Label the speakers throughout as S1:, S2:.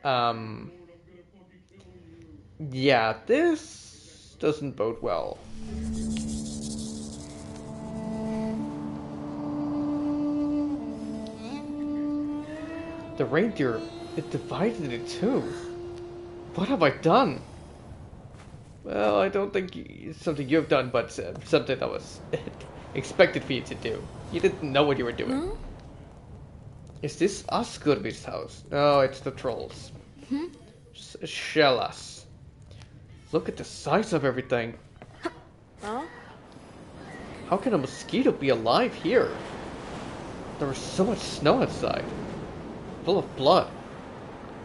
S1: Um, yeah, this doesn't bode well. The reindeer, it divided in two. What have I done? Well, I don't think it's something you have done, but something that was expected for you to do. You didn't know what you were doing.
S2: Huh?
S1: Is this Askurbi's house? No, it's the trolls. Shell us. Look at the size of everything.
S2: Huh?
S1: How can a mosquito be alive here? There was so much snow outside. Full of blood.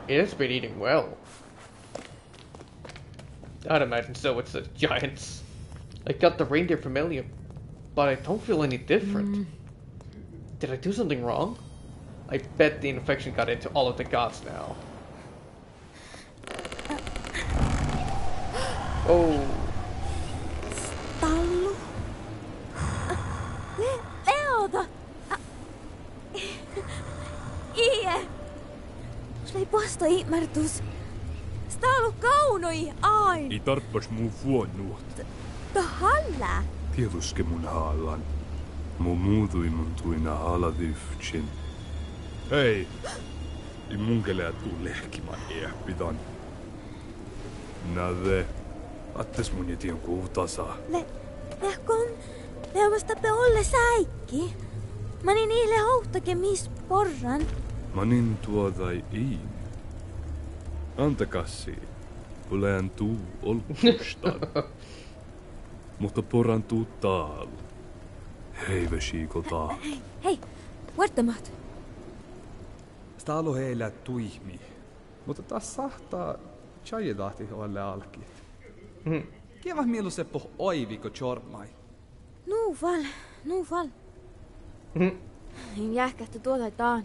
S1: It has been eating well. I'd imagine so, it's the giants. I got the reindeer familiar, but I don't feel any different. Did I do something wrong? I bet the infection got into all of the gods now. Oh.
S2: Tallu. Leota. Ie. Slei pasta imertus. Stalu kaunoi ain.
S3: I tarppas muu vuonnuot.
S2: Tahalla.
S3: Tietuske mun haalan. Mun muutui mun tuina haaladyftsin. Hei. I mun kelää tuu lehkimän ehpitan. Nade. Attes mun jätien kuutasa.
S2: Lehkon. Leomastappe olle säikki. Mani niille hohtake mis porran.
S3: Manin tuodai iin. Antakassi. Puleen tuu olkustan. Mutta poran tuu taal. Hei vesikolta.
S2: Hei, vuortamat.
S4: Stalo heillä tuihmi. Mutta taas sahtaa chajidahti olle alki. Kieva mielu seppo oiviko chormai.
S2: Nuufal. Jähkähtä tuota taan.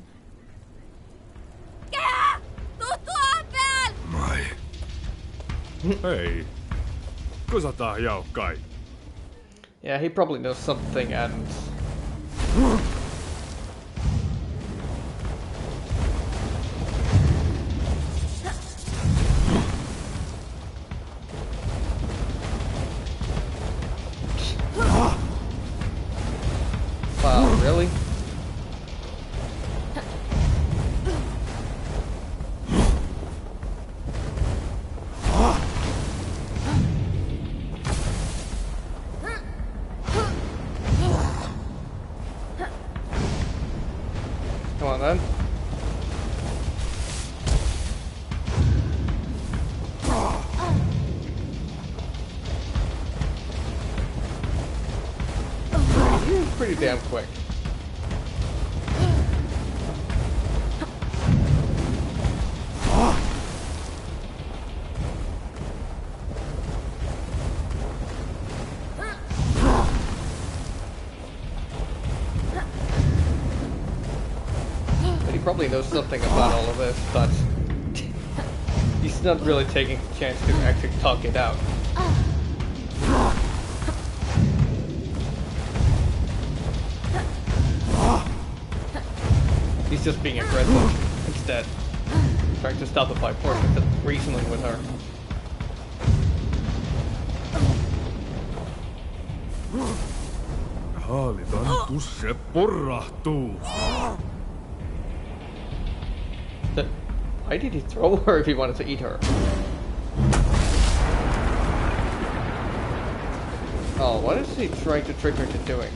S2: Kää! Tuu tuon pääl!
S3: Mai. Hei. Kusataa jaukkai.
S1: Yeah, he probably knows something and... Wow, really? Come on then. You're pretty damn quick. But he probably knows something about all of this, but he's not really taking the chance to actually talk it out. He's just being aggressive instead. Trying to stop it by force instead of reasoning with her.
S3: Haalitan tusse porrahtuu.
S1: Why did he throw her if he wanted to eat her? Oh, what is he trying to trick her into doing?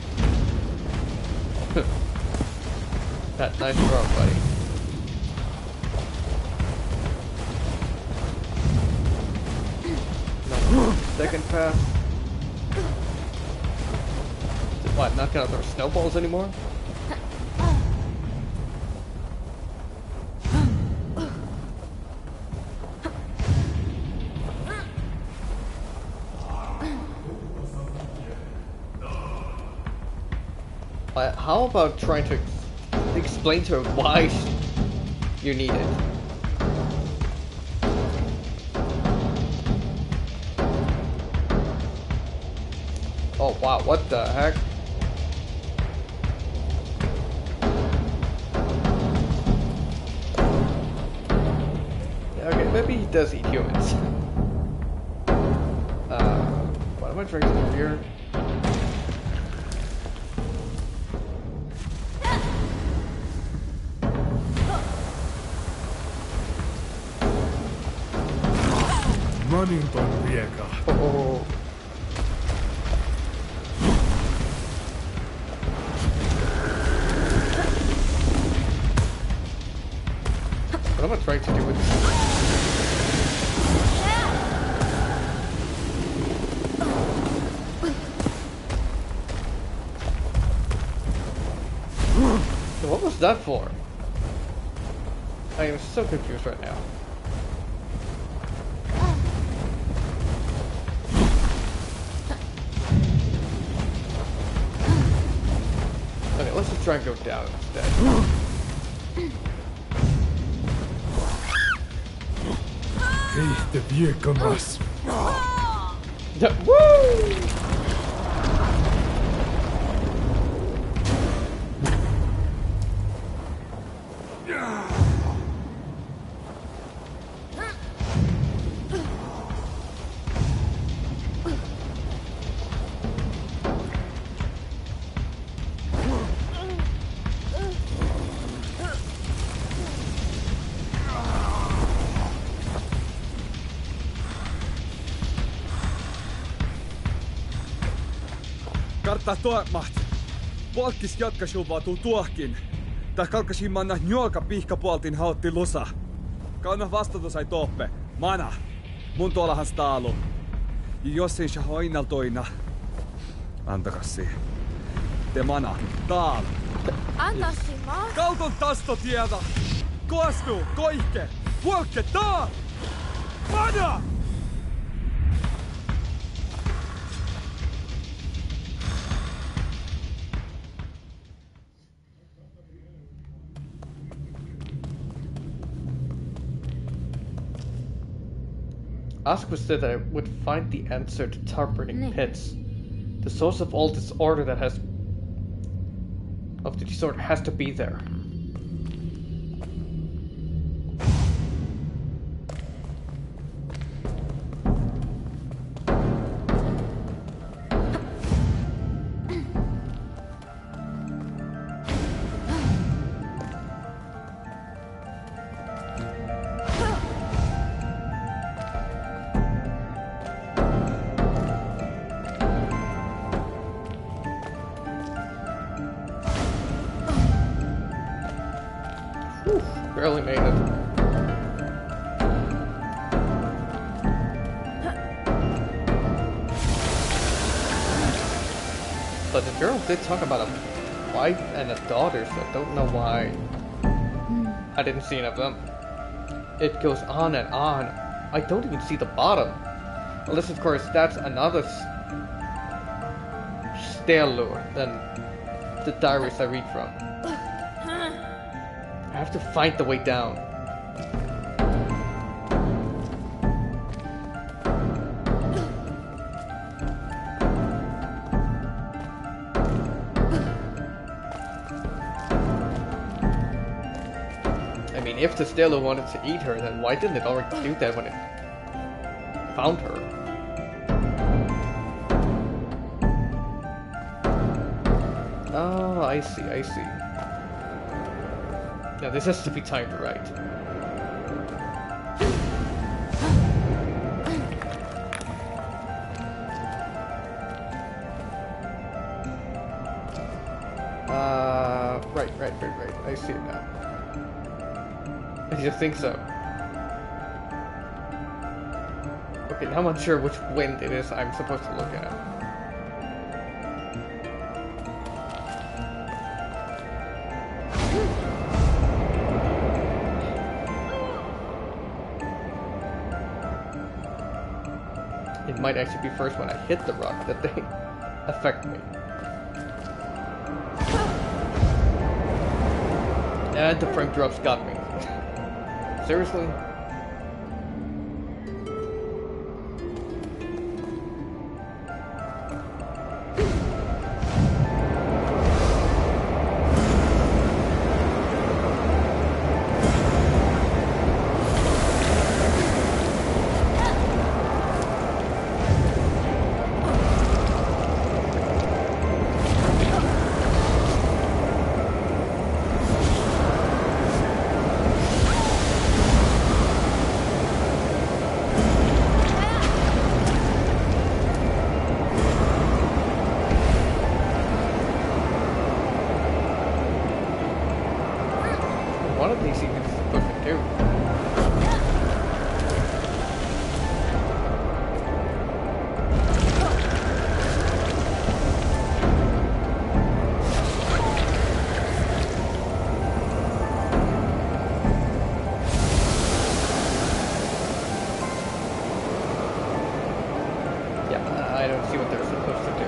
S1: That nice throw, buddy. No, second pass. What, not gonna throw snowballs anymore? How about trying to explain to her why you need it? Oh wow, what the heck? Maybe he does eat humans. What am I trying to do here?
S3: Manin ton vieka.
S1: Oh. What am I trying to do with this? So what was that for? I am so confused right now. Okay, let's just try and go down instead.
S3: Ei te viekamas.
S1: Woo!
S4: Kartta tuomat. Polkkis jatkasuvautuu tuohkin. Tai kalkasin manna njoka pihkapuoltin hautti lusa. Kauna vastata sai toppe. Mana. Mun tuollahan staalu. Ja jos ei se hoinaltoina. Antakassi. Te mana. Taal.
S2: Antassi maa.
S4: Kauton tastotiedä. Koastu. Koihke. Polkke. Taal. Mana!
S1: Oscar said that I would find the answer to top-burning pits. The source of all disorder has to be there. Barely made it. But the girl did talk about a wife and a daughter, so I don't know why I didn't see any of them. It goes on and on. I don't even see the bottom. Unless, of course, that's another stairlure than the diaries I read from. I have to find the way down. I mean, if the Stella wanted to eat her, then why didn't it already do that when it found her? Oh, I see, I see. Now this has to be timed right. Right. I see it now. I just think so. Okay, now I'm unsure which wind it is I'm supposed to look at. It might actually be first when I hit the rock that they affect me. And the frame drops got me. Seriously? I don't see what they're supposed to do.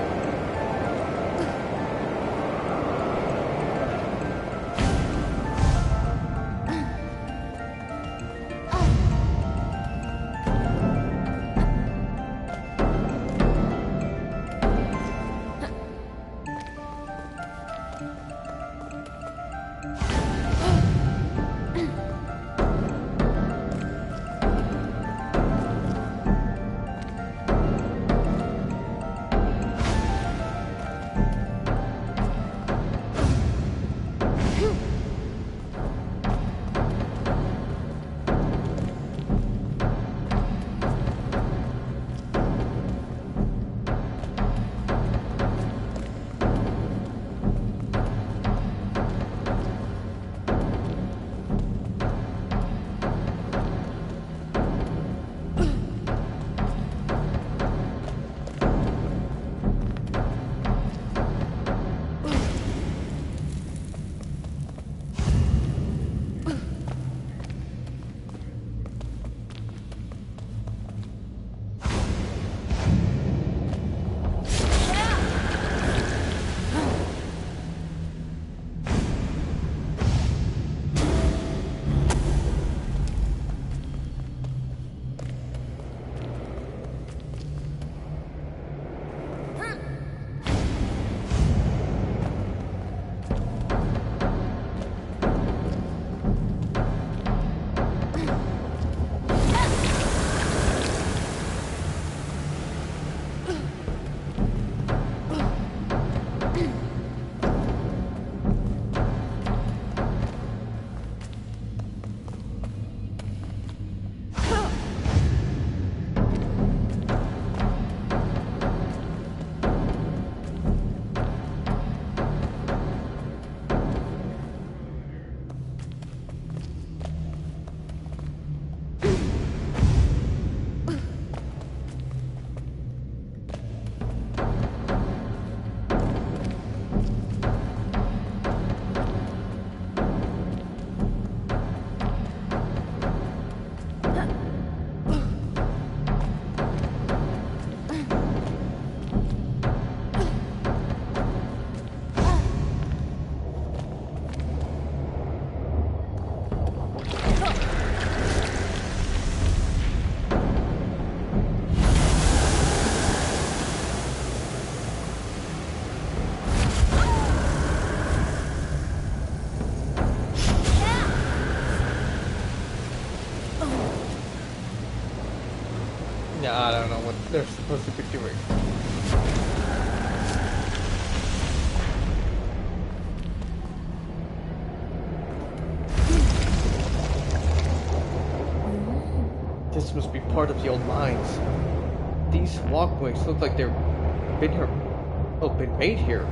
S1: Yeah, I don't know what they're supposed to be doing. This must be part of the old mines. These walkways look like they've been here, been made here.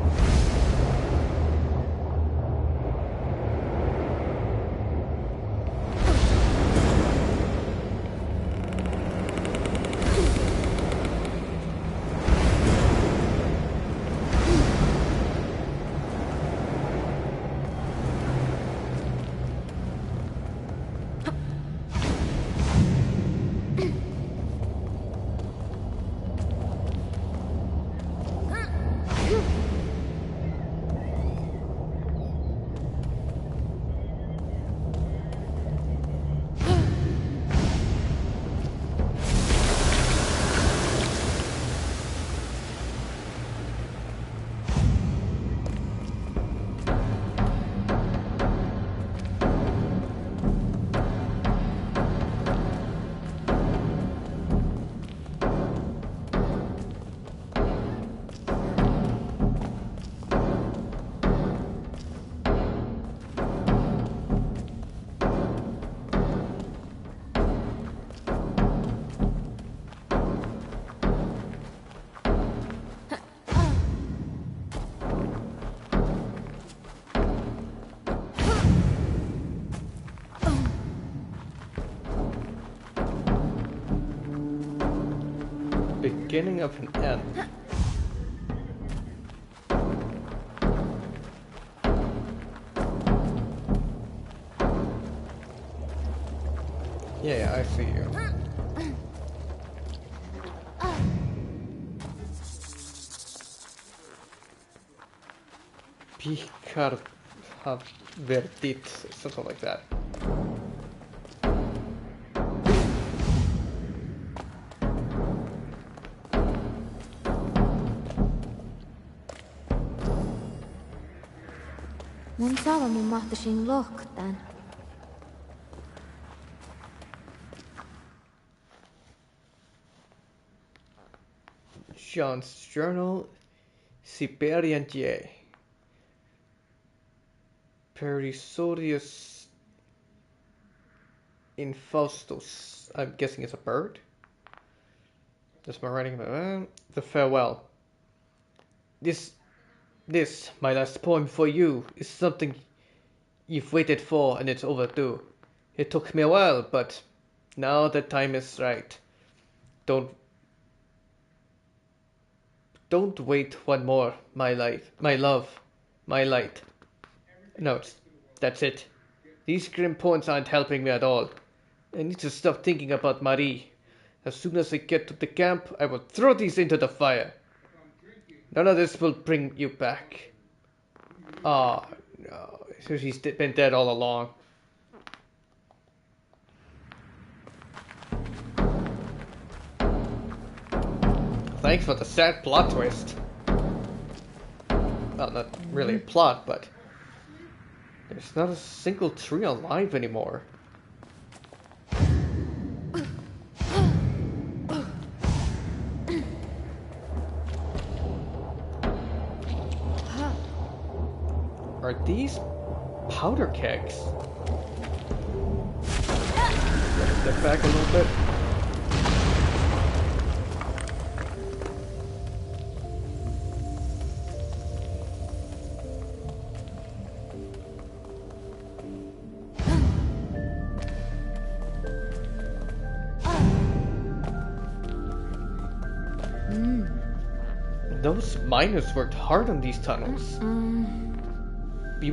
S1: Beginning of an end. Yeah, I see you. Digipal91DK, something like that.
S2: Mun saava mun mahtasin lohktaan.
S1: John's Journal, Siberian J. Perisodius infaustus. I'm guessing it's a bird. That's my writing about the farewell. This, my last poem for you, is something you've waited for and it's overdue. It took me a while, but now the time is right. Don't wait one more, my life, my love, my light. No, that's it. These grim poems aren't helping me at all. I need to stop thinking about Marie. As soon as I get to the camp, I will throw these into the fire. None of this will bring you back. Oh, no. So she's been dead all along. Thanks for the sad plot twist. Well, not really a plot, but there's not a single tree alive anymore. Are these powder kegs? Step back a little bit. Those miners worked hard on these tunnels. We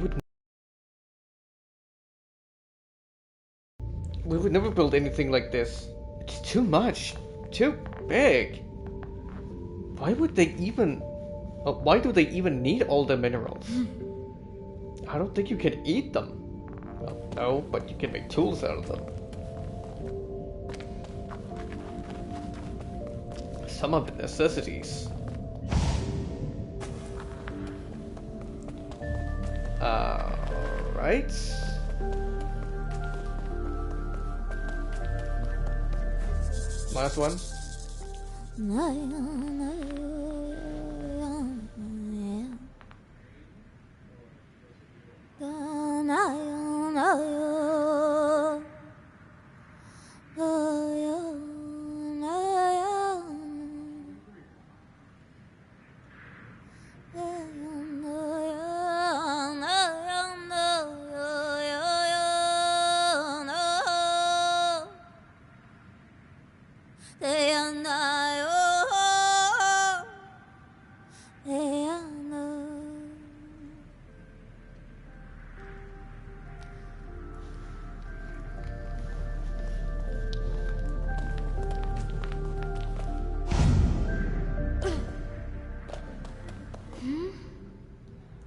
S1: would never build anything like this. It's too much. Too big. Why do they even need all the minerals? I don't think you can eat them. Well, no, but you can make tools out of them. Some of the necessities. Right? Last one.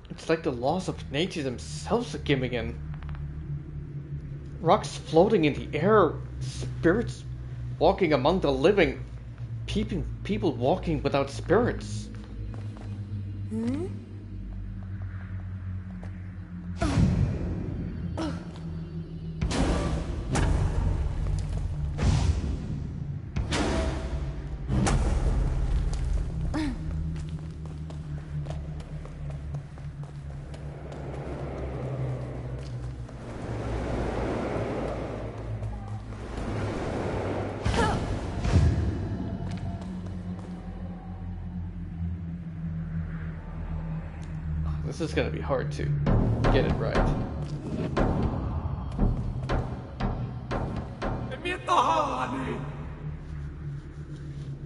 S1: It's like the laws of nature themselves are giving in. Rocks floating in the air, spirits walking among the living, people walking without spirits. This is gonna be hard to get it right.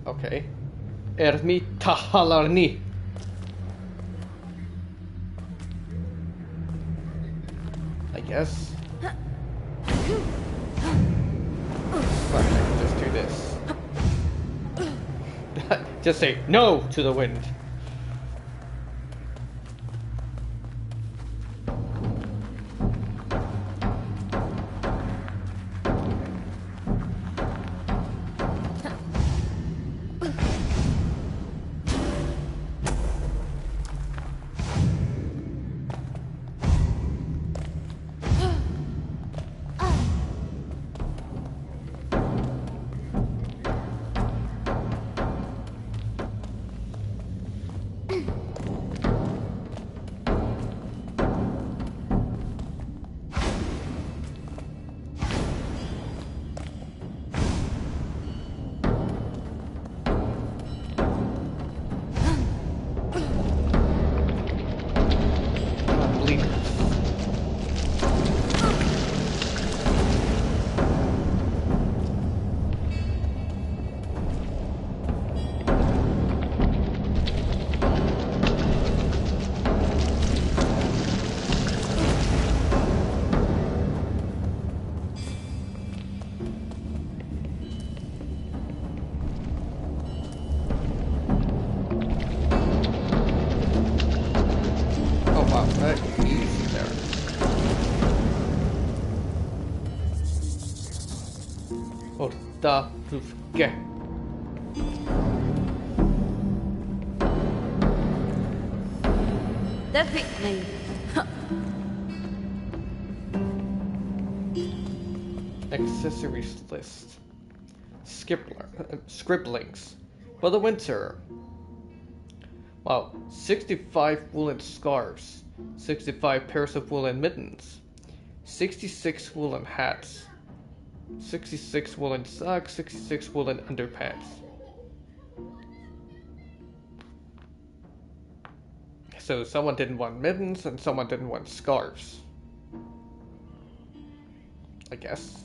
S1: Okay. Ermi tahalarni. I guess. Right, I can just do this. Just say no to the wind. Ottaruke.
S2: That picked me.
S1: Accessories list. Scribblings. For the winter. Wow, 65 woolen scarves, 65 pairs of woolen mittens, 66 woolen hats, 66 woolen socks, 66 woolen underpants. So someone didn't want mittens and someone didn't want scarves. I guess.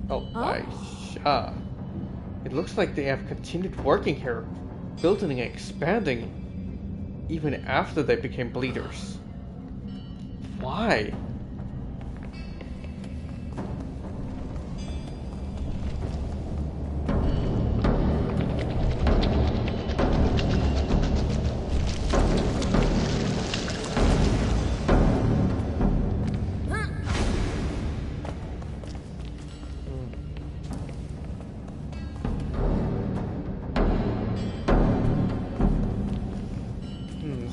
S1: Oh my god. It looks like they have continued working here, building and expanding, even after they became bleeders. Why?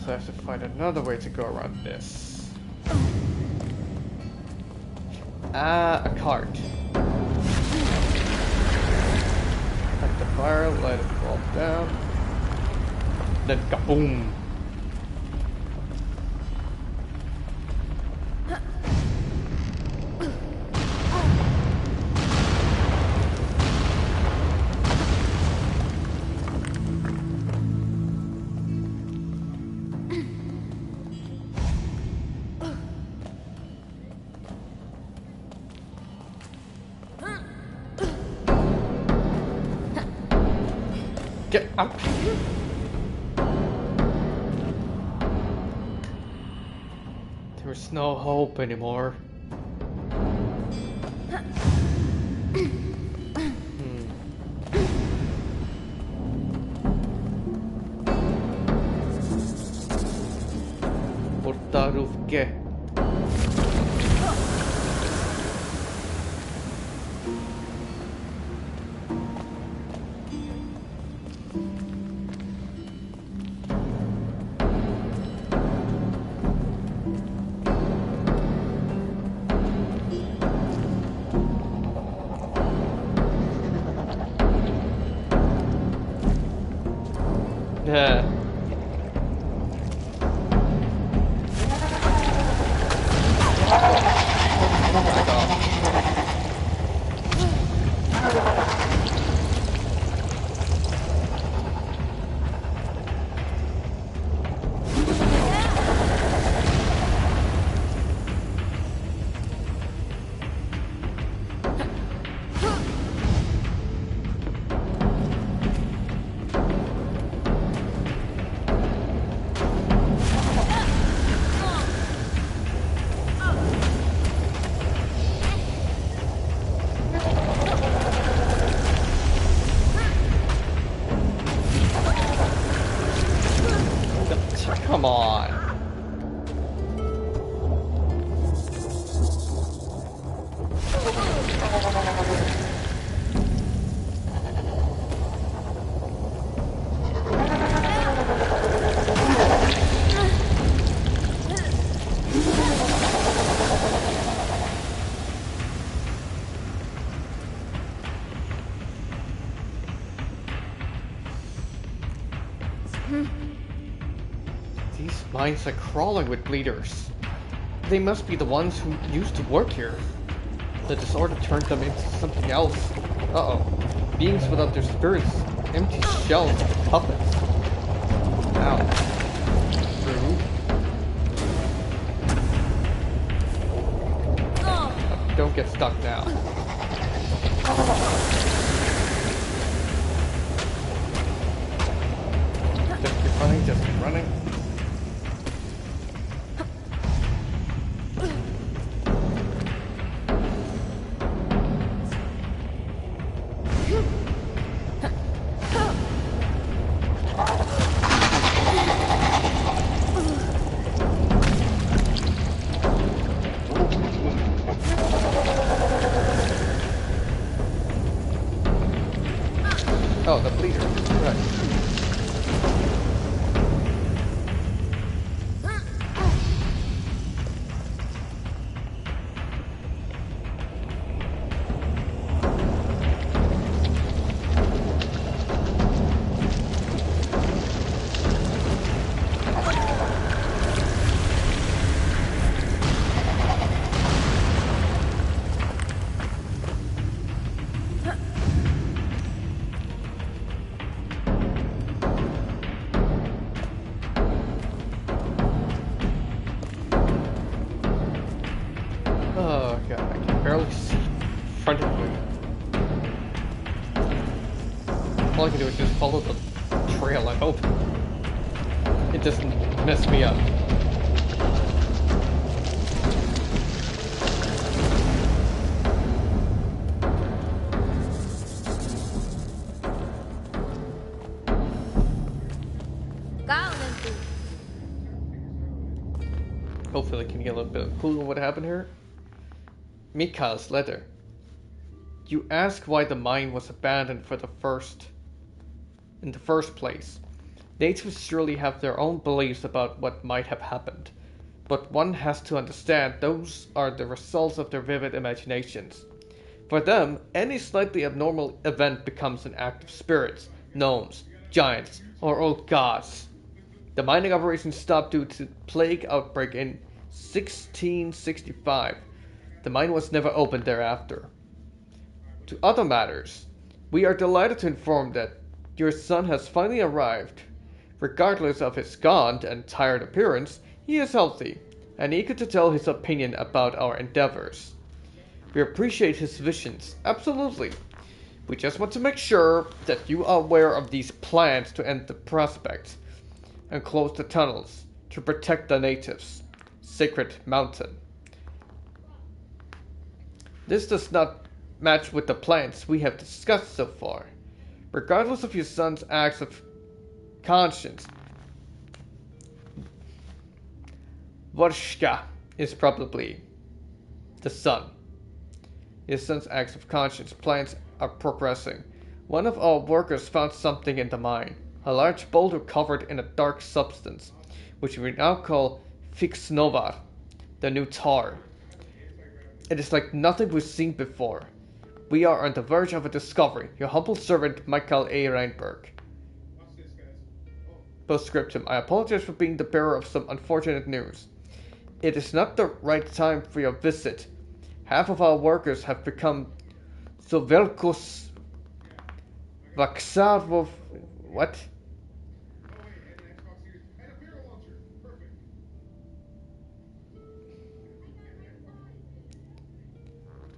S1: So I have to find another way to go around this. A cart. Light the fire, let it fall down. Then kaboom! Get up here! There's no hope anymore. Ottaruke. Yeah. Come on. These mines are crawling with bleeders. They must be the ones who used to work here. The disorder turned them into something else. Uh-oh. Beings without their spirits. Empty shells of puppets. Ow. Rude. Oh, don't get stuck now. Just keep running. Oh, the bleeder. Right. Oh god, I can barely see in front of me. All I can do is just follow the trail, I hope. It doesn't mess me up. Hopefully I can get a little bit of clue on what happened here. Mikhail's letter. You ask why the mine was abandoned in the first place. Natives surely have their own beliefs about what might have happened, but one has to understand those are the results of their vivid imaginations. For them, any slightly abnormal event becomes an act of spirits, gnomes, giants, or old gods. The mining operation stopped due to plague outbreak in 1665. The mine was never opened thereafter. To other matters, we are delighted to inform that your son has finally arrived. Regardless of his gaunt and tired appearance, he is healthy, and eager to tell his opinion about our endeavors. We appreciate his visions, absolutely. We just want to make sure that you are aware of these plans to end the prospect and close the tunnels to protect the natives. Sacred Mountain. This does not match with the plans we have discussed so far. Regardless of your son's acts of conscience, Vorshka is probably the son. His son's acts of conscience plans are progressing. One of our workers found something in the mine, a large boulder covered in a dark substance, which we now call Fixnovar, the new tar. It is like nothing we've seen before. We are on the verge of a discovery. Your humble servant, Michael A. Reinberg. Postscriptum. I apologize for being the bearer of some unfortunate news. It is not the right time for your visit. Half of our workers have become Sovelkos Vaxarvov. What?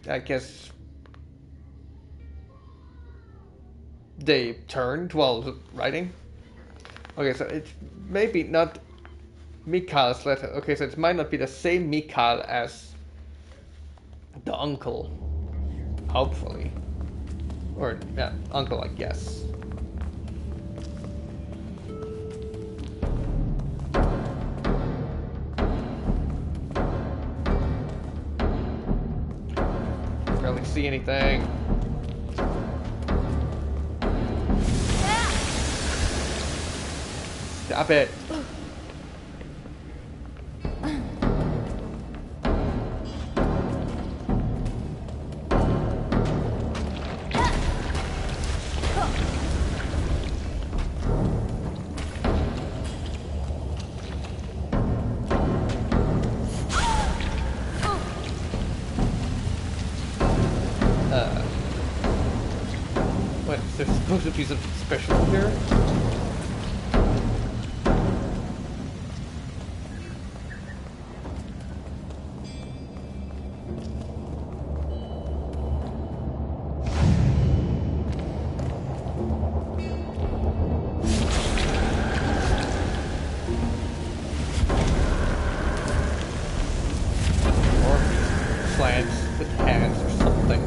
S1: I guess they turned while writing. Okay, so it's maybe not Mikhail's letter. Okay, so it might not be the same Mikhail as the uncle. Hopefully. Or, yeah, uncle, I guess. Barely see anything. Stop it. What, is there supposed to be something special here? Plants with hands or something.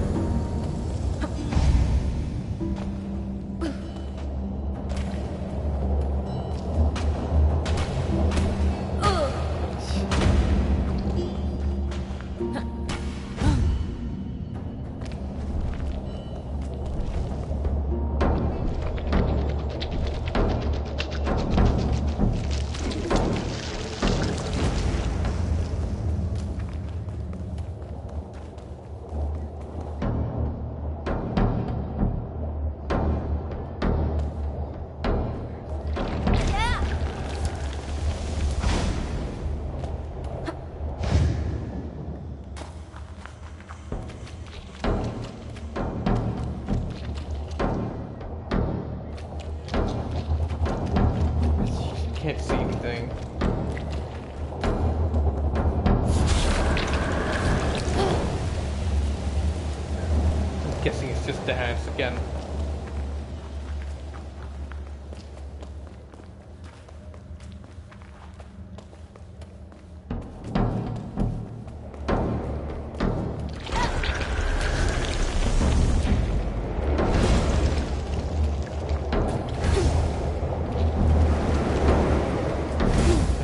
S1: Guessing it's just the hands again.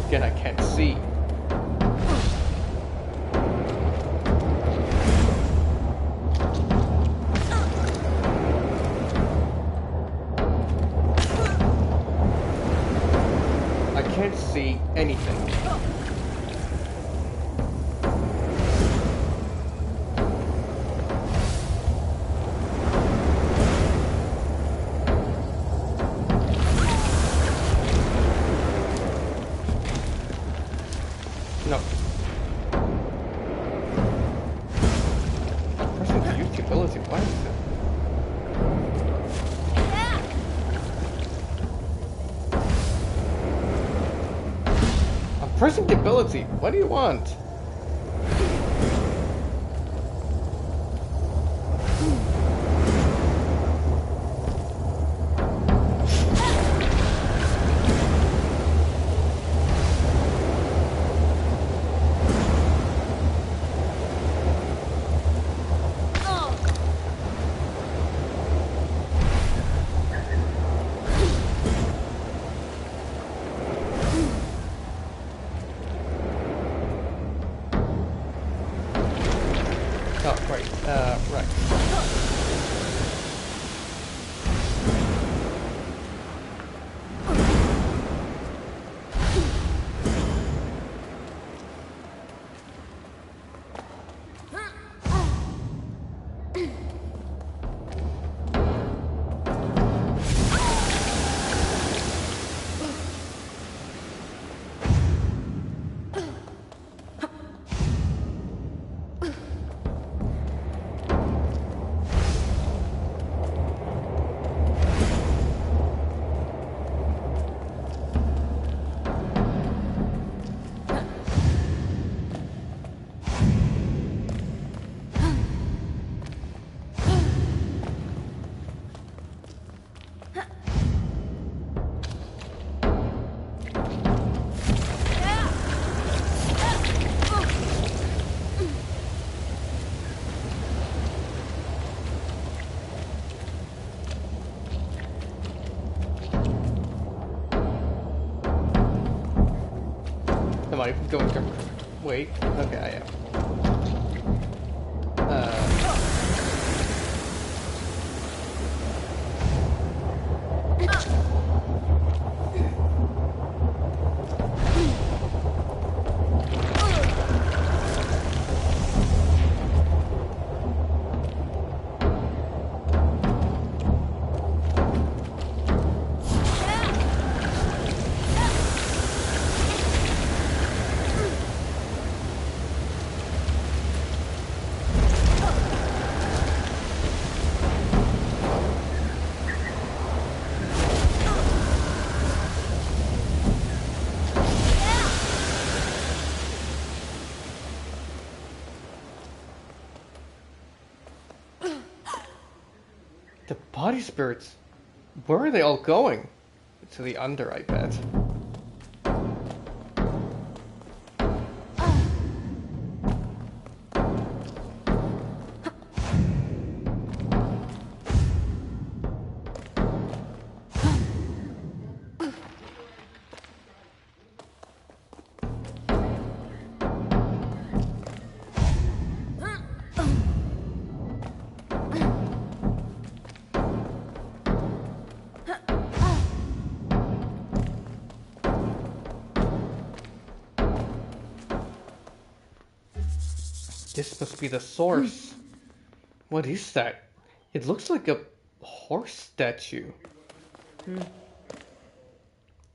S1: Again, I can't see. Can't see anything. No. Pressing to use the ability. Why is it? Pressing the ability. What do you want? Oh, right. Right. Am I going to wait? Okay, I am. The body spirits, where are they all going? To the under, I bet. This must be the source. What is that? It looks like a horse statue.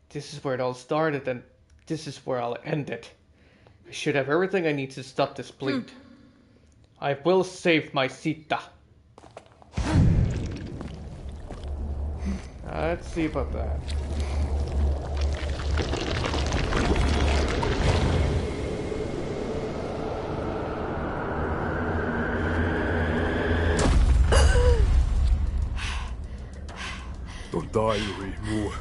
S1: This is where it all started, and this is where I'll end it. I should have everything I need to stop this bleed. I will save my Sita. Let's see about that.
S3: taijui muu.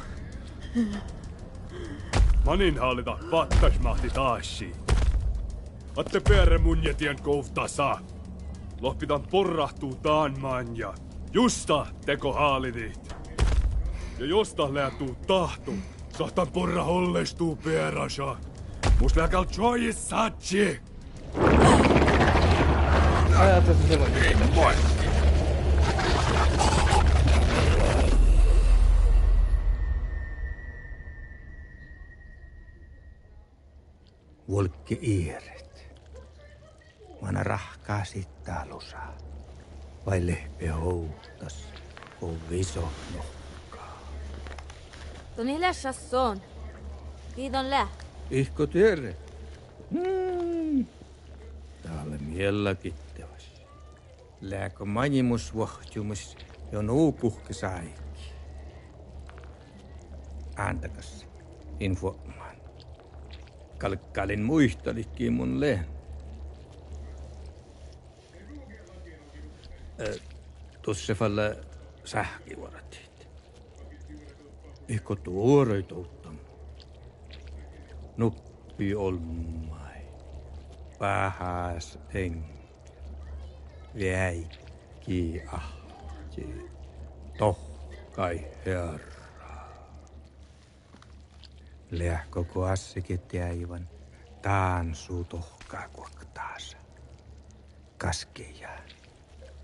S3: Manin hallita vattasmahti taassi. Atte perre munjetien kohtasa. Lohpitan porrahtuu taanmaan ja justa teko haalidit. Ja josta läätuu tahtu, sahtan porra hollestuu perasa. Mus lääkäl chois satsi.
S1: Ajattelin silloin.
S3: Ei moi.
S5: Volkke ieret. Mana rahkaa sittaa lusaa. Vai lehpe houtas, kun viso nokkaa.
S2: Toni lässas on. Kiiton lää.
S5: Ihko tiedä. Täällä miellä kittäväs. Lääkö manimus vohtumus jo nuukuhki saikki. Antakas informaan. Kalkkailin muistalitkin mun lehen. Tuossa falla sähkivarat. Ihko tuorei touttam. Nuppi olmai. Pahas eng. Väikki ahti. Tohkai herra. Lähkoko assikit jäivän. Taansuu tohkaa kuoktaasa. Kaskeja.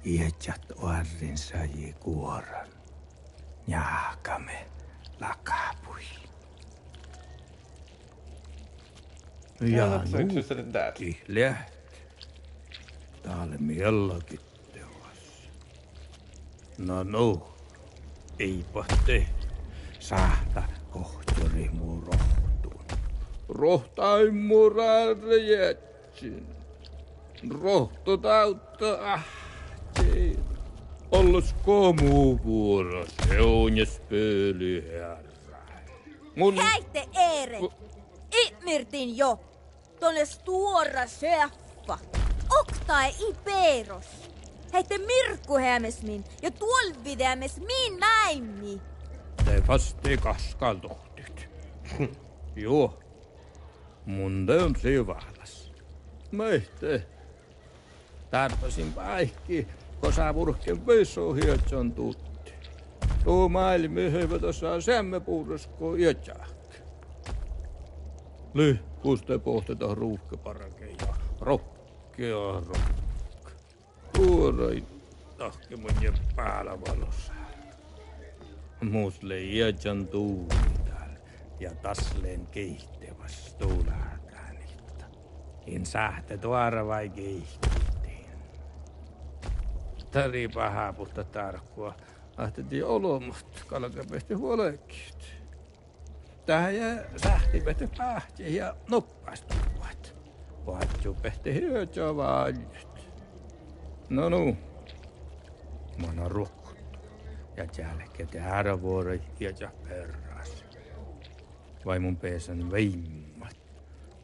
S5: Ietsät oarrin saji kuoran. Njaakame lakapui. Ja nuukki läht. Täällä mielläkin teos. No, eipä te. Saahta kohtori muu rohtuun. Rohtain muu raarejätsin. Rohto tautta ahtiin. Ollos komu vuoro, se on ja spöly herra.
S6: Häitte Eere! Imirtin jo! Tonne stuora cheffa! Oktae iperos! Heitte mirkkuhämesmin ja tuolvidämes min näimmi!
S5: Te vasti kaskal tohtit. Joo. Mun te on sivahlas. Meihte. Tarpasin paikki, kosavurken vesohietson tutti. Tuo maailmi hyvä tuossa sämmäpuurosko jätsähkä. Lihkuste pohteta ruuhkaparakeja. Rokkea rokka. Tuorai tahkemunje päällä valossa. Muusle jätän tuulital ja tasleen kehittäväs tuulakanilta. In sähte tuora vai kehittiin. Tari paha puhta tarkkua. Ahtettiin olomat kalkapehti huolekit. Tähän jää sähtipehti pähti ja noppastuvat. Vahtsupehti hyötyä valjut. No. Mana ruokku. Ja jälkeen härvuori ja perras. Vai mun pesän veimmat.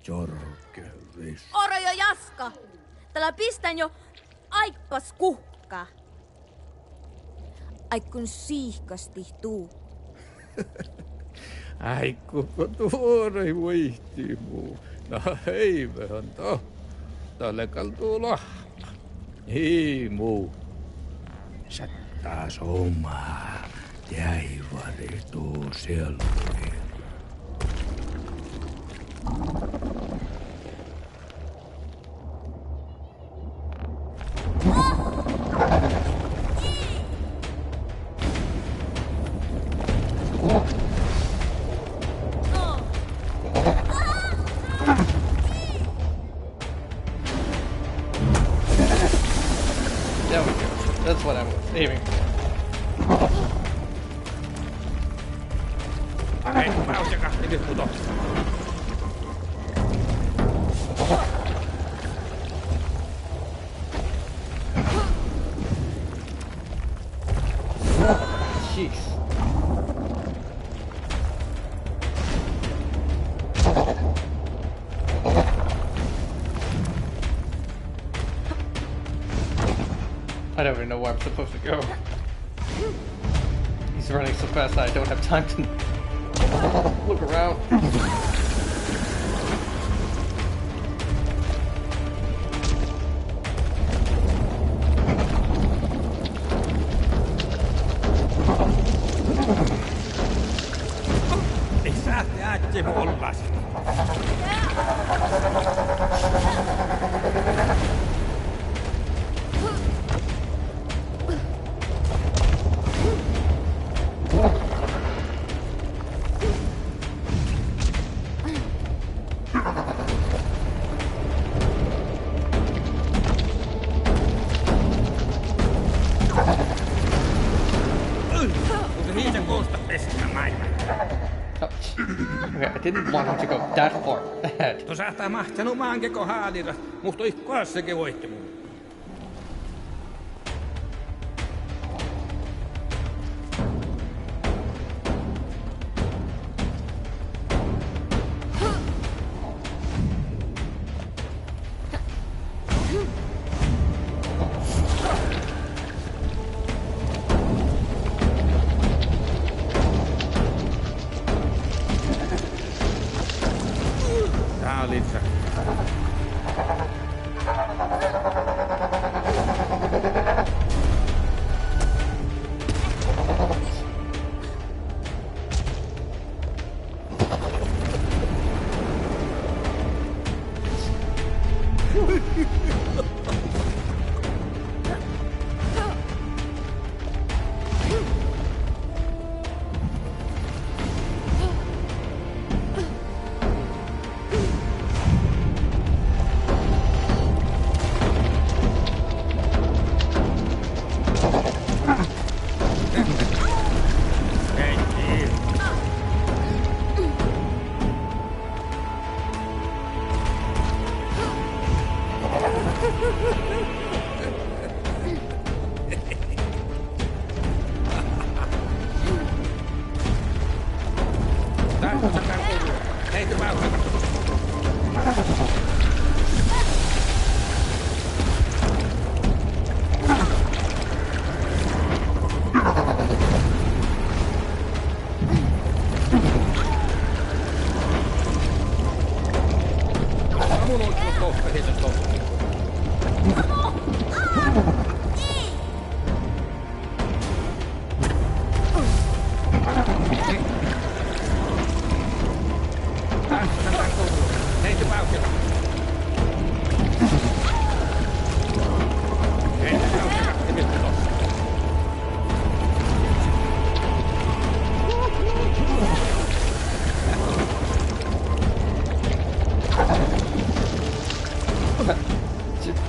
S5: Jorke vis.
S6: Oro jo jaska! Tällä pistän jo aippas kuhka. Aikun siihkasti tuu.
S5: Aikkuko tuore vuihti muu. No heivähän to. Tälle kaltuu lahma. Ei muu. Taas omaa jäivari tuu selviin.
S1: There we go. That's what I was aiming for. Jeez. I don't even know where I'm supposed to go. He's running so fast that I don't have time to look around. Okay, I didn't want him to go that far ahead.
S5: To saattaa mahtanut maankeko haalira, mutta ikkoassakin voitti mun.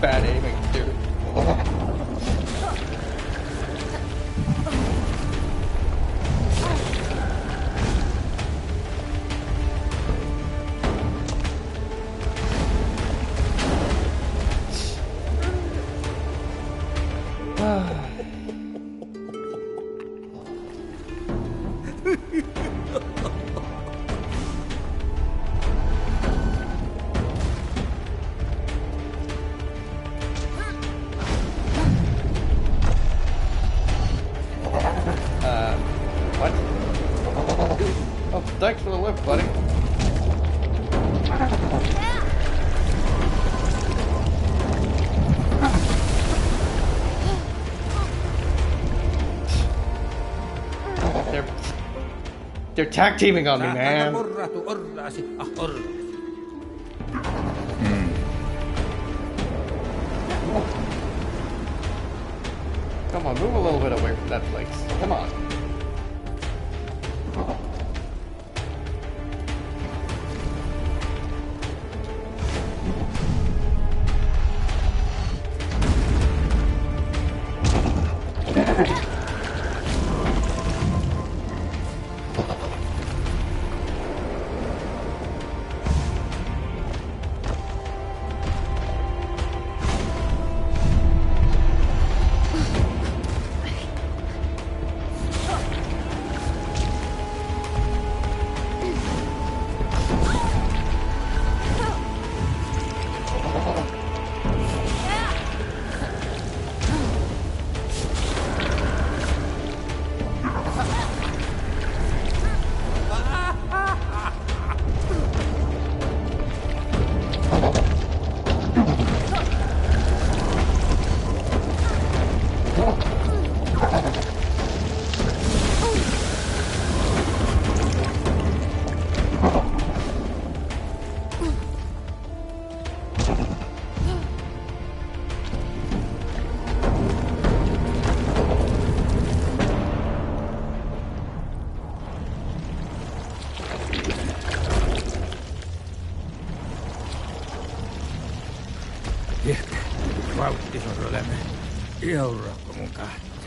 S1: Bad aiming, dude. What? Oh, thanks for the lift, buddy. They're tag teaming on me, man. Come on, move a little bit away from that place. Come on.
S5: Seuraako mun kahta?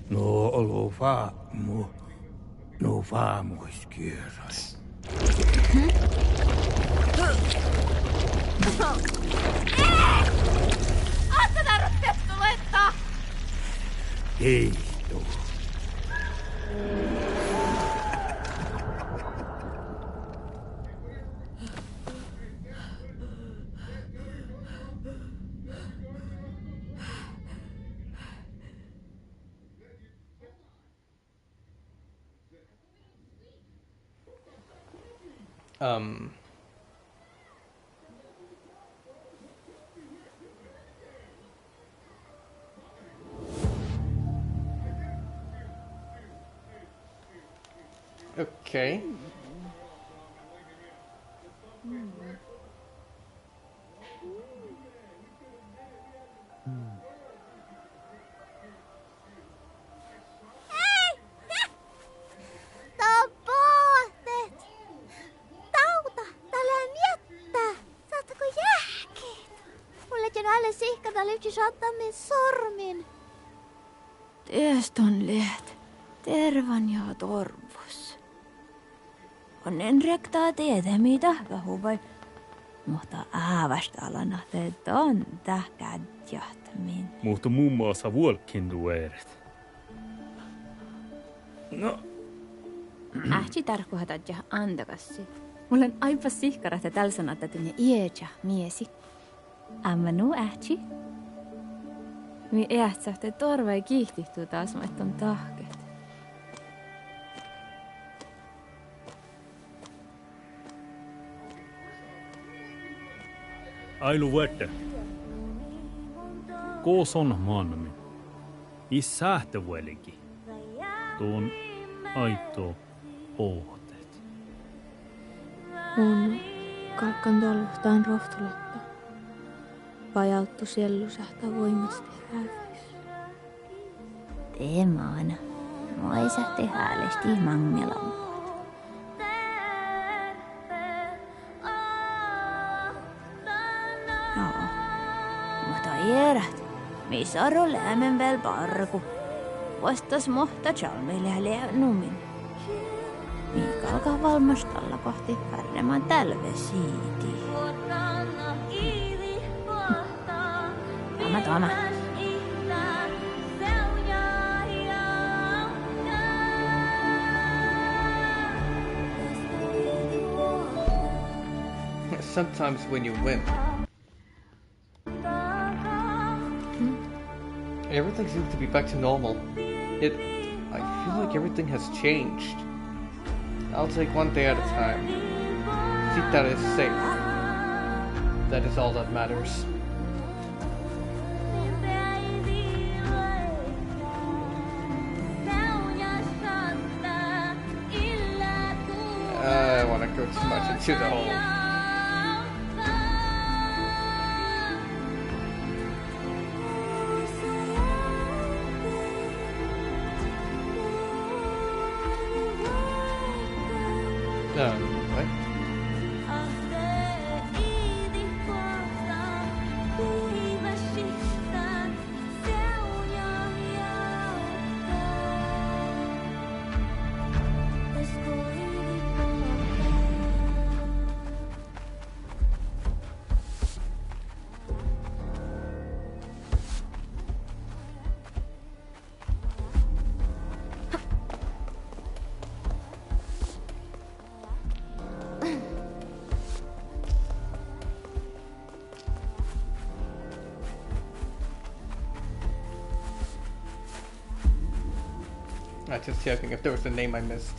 S5: No olo faamu. No faamuiskierros.
S6: Atta tarvitsettu laittaa!
S5: Ei tuu.
S1: Okay.
S2: Tapotet! Tauta, tälleen jättää! Saattako jääkeet? Mulle on alle sihkata lypsi sattamin sormin.
S7: Teeston lehet. Tervan ja torvus. Onnen rektaa tietä mitä kahuvai. Mutta aavasta alana te ton tähkädjahtamin.
S3: Mutta muun muassa vuolkin dueret.
S5: No,
S7: Ähti tarkoitat ja antakassi. Mulla on aipas sihkarat ja tällä sanat, että ne iäjä miesi. Amma nu ähti. Mi ehtsähte torva ei kiihtihtuu taas maitton tahket.
S3: Ailu vuotta. Koos on maannamin. I sähtövuolikin. Tuon aito ohtet.
S7: Mun kalkkan tolluhtaan rohtuletta. Vajauttu siellusähtä voimasta rääväis. Teemaana. Moisahti häälesti mangelan. Joo. Mutta järät. Missä on lämmen väl parku. Vastas mohta chalmeille läänumin. Miika alkaa valmastalla kohti paremman talvesiiti. Tuoma.
S1: Sometimes when you win, everything seems to be back to normal. I feel like everything has changed. I'll take one day at a time. See that it's safe. That is all that matters. I want to go too much into the hole. What? I'm just checking if there was a name I missed.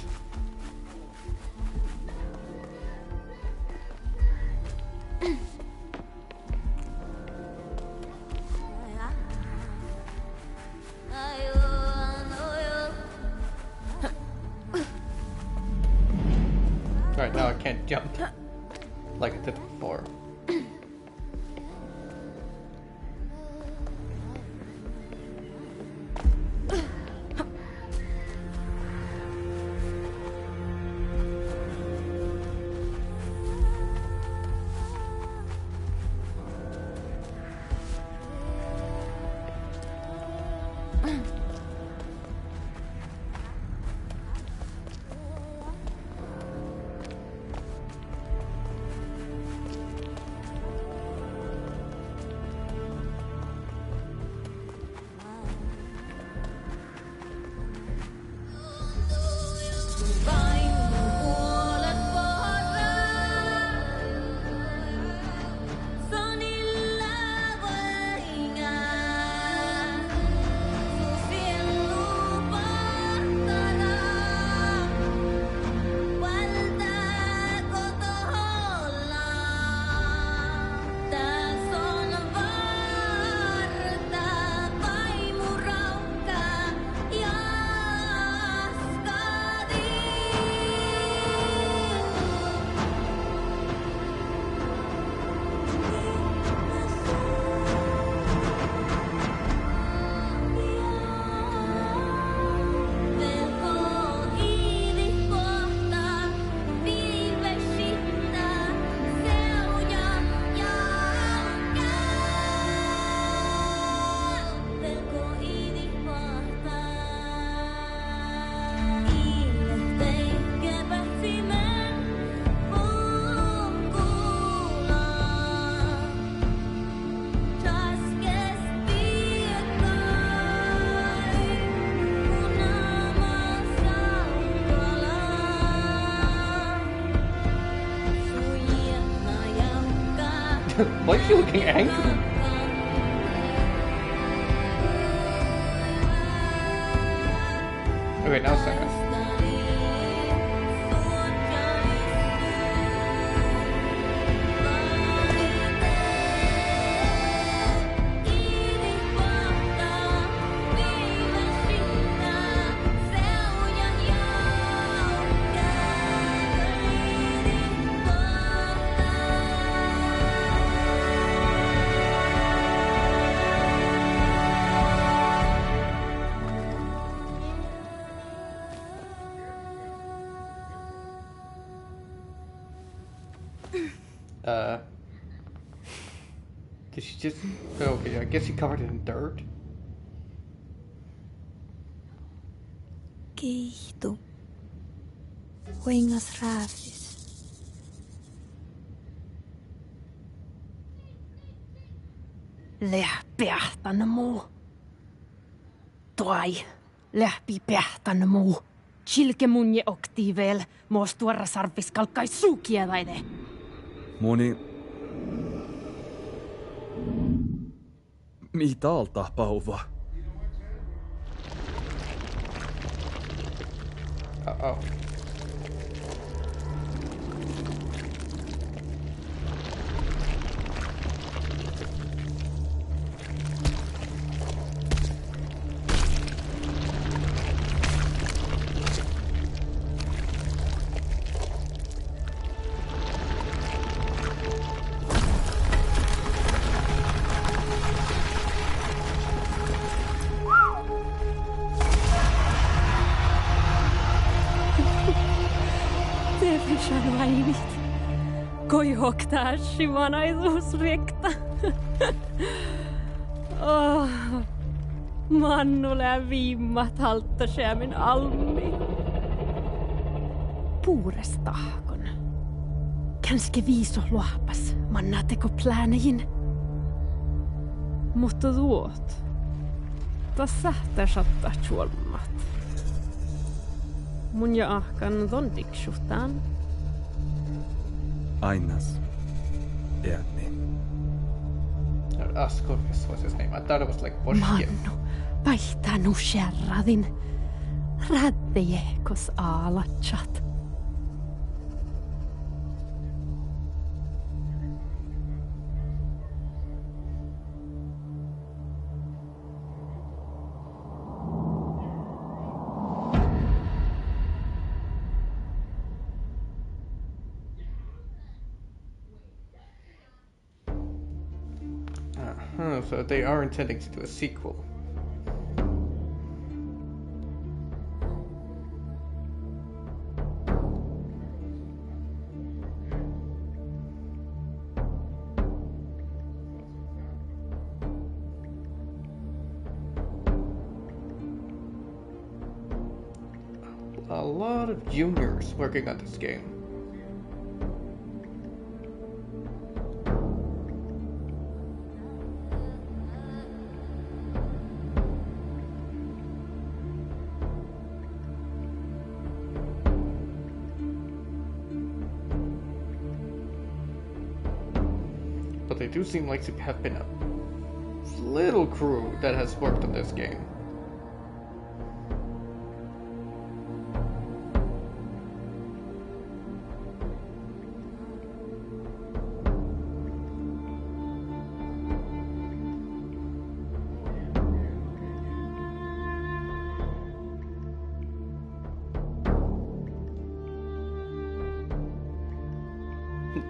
S1: Alright, now I can't jump like I did before. Why is she looking angry? Okay, now Sarah. Did she just... Okay, I guess she covered it in dirt.
S7: Kiihtu. Kuingas rääfis.
S8: Lähpeähtän muu. Tuai, lähpi pähtän muu. Chilke munje oktiivel, moos tuora sarvis kalkkai suukieväide.
S4: Moni... Mitä alta, pauva?
S1: Uh-oh.
S8: Koi hoktaa shimanaisuusrekta. Oh, Mannule viimmat halttosämin almi. Puurestahkon. Kanske viiso luopas, mannaateko plänejin. Mutta tuot. Tässä täsattaa juolmat. Mun ja ahkan ton tiksuhtaan.
S4: Ainas. Ääni.
S1: Askurvis was his name. I thought it was like Boschke.
S8: Mannu, vaihtanu sherradin. Räddejekos aalatsat.
S1: So they are intending to do a sequel. a lot of juniors working on this game. But they do seem like to have been a little crew that has worked on this game.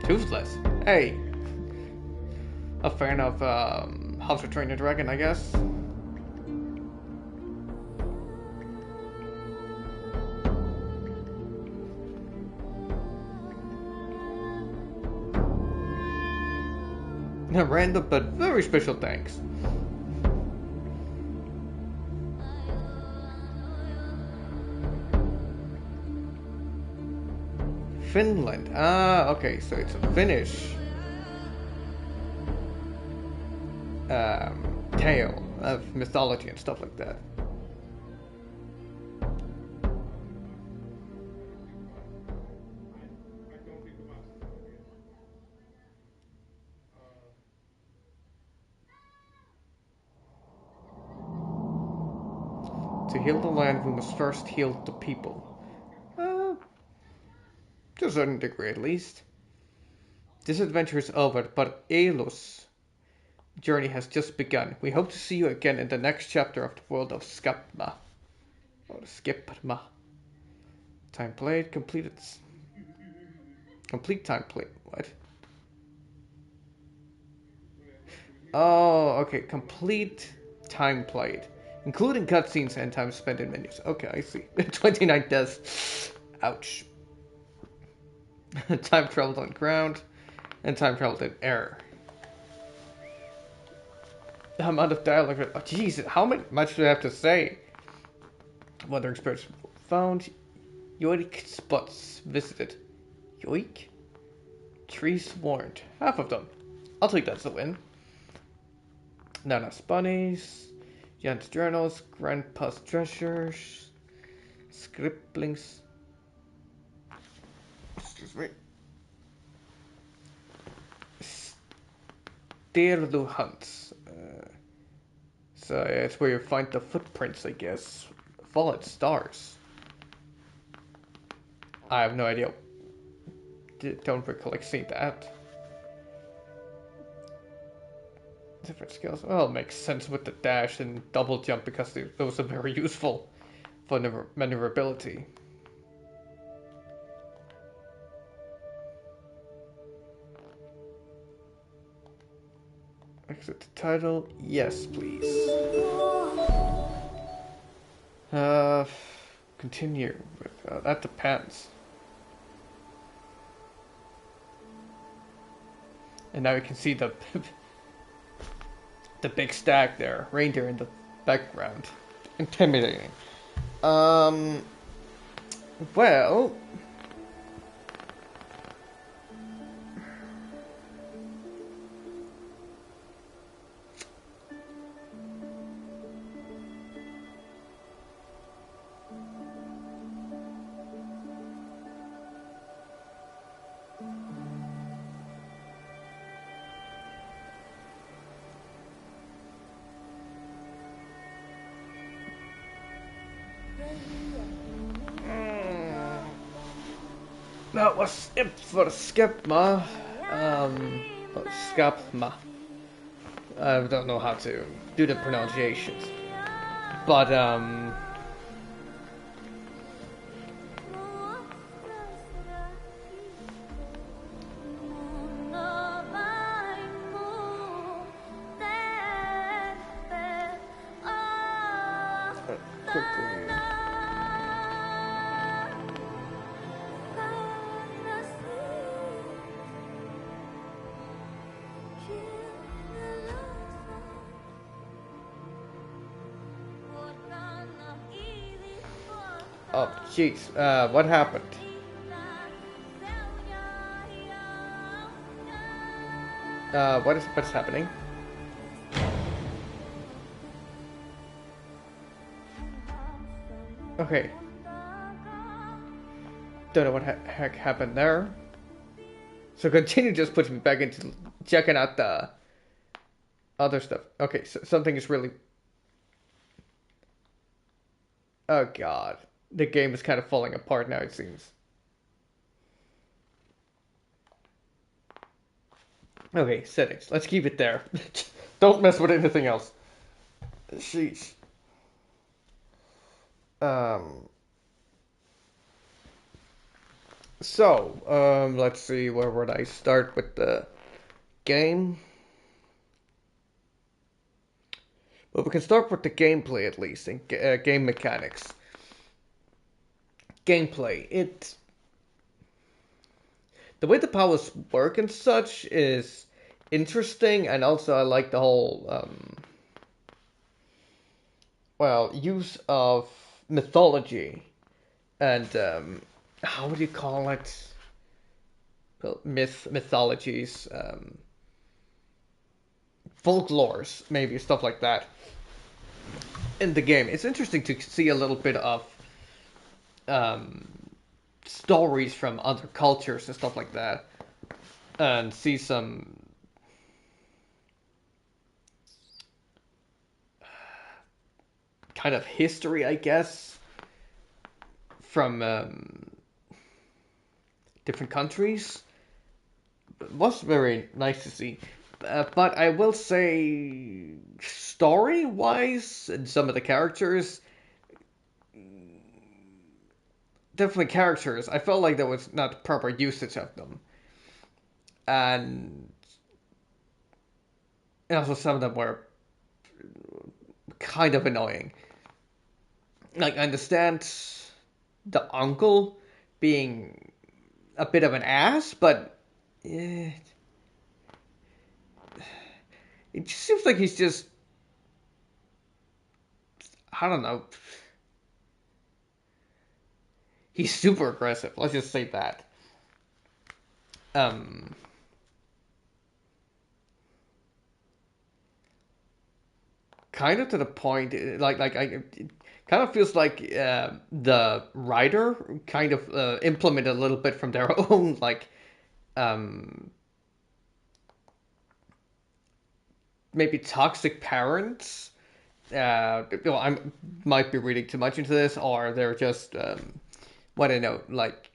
S1: Toothless. Hey. A fan of How to Train Your Dragon, I guess. Random but very special thanks. Finland. Ah, okay, so it's a Finnish tale of mythology and stuff like that. To heal the land, we must first heal the people. To a certain degree, at least. This adventure is over, but Elo's journey has just begun. We hope to see you again in the next chapter of the world of Skábma. Or Skipma. Time played, completed. Complete time played. What? Oh, okay. Complete time played. Including cutscenes and time spent in menus. Okay, I see. 29 deaths. Ouch. Time traveled on ground. And time traveled in air. The amount of dialogue. Oh, jeez, how much do I have to say? Wandering spirits found. Yoik spots visited. Yoik? Trees warned. Half of them. I'll take that as a win. Nana's bunnies. Jan's journals. Grandpa's treasures. Scribblings. Excuse me. Stirlu hunts. So it's where you find the footprints, I guess. Fallen stars. I have no idea. Don't recollect seeing that. Different skills. Well, it makes sense with the dash and double jump because those are very useful for maneuverability. Exit the title. Yes, please. Continue with that depends. And now you can see the big stag there, reindeer in the background. Intimidating. Well. That was it for Skábma. Skábma. I don't know how to do the pronunciations. But, quickly. Oh, jeez. What happened? What's happening? Okay. Don't know what heck happened there. So continue just puts me back into checking out the other stuff. Okay, so something is really... Oh god. The game is kind of falling apart now, it seems. Okay, settings. Let's keep it there. Don't mess with anything else. Sheesh. Let's see, where would I start with the game? Well, we can start with the gameplay at least, and game mechanics. Gameplay, the way the powers work and such is interesting, and also I like the whole, use of mythology, and, how would you call it? Well, mythologies, folklores, maybe, stuff like that. In the game, it's interesting to see a little bit of stories from other cultures and stuff like that, and see some kind of history, I guess, from different countries. It was very nice to see. But I will say, story-wise, and some of the characters, definitely characters, I felt like there was not proper usage of them. And also some of them were kind of annoying. Like, I understand the uncle being a bit of an ass, but it just seems like he's just, I don't know, he's super aggressive, let's just say that. Kind of to the point, it kind of feels like the writer kind of implemented a little bit from their own, like, maybe toxic parents. I might be reading too much into this, or they're just, what I know, like,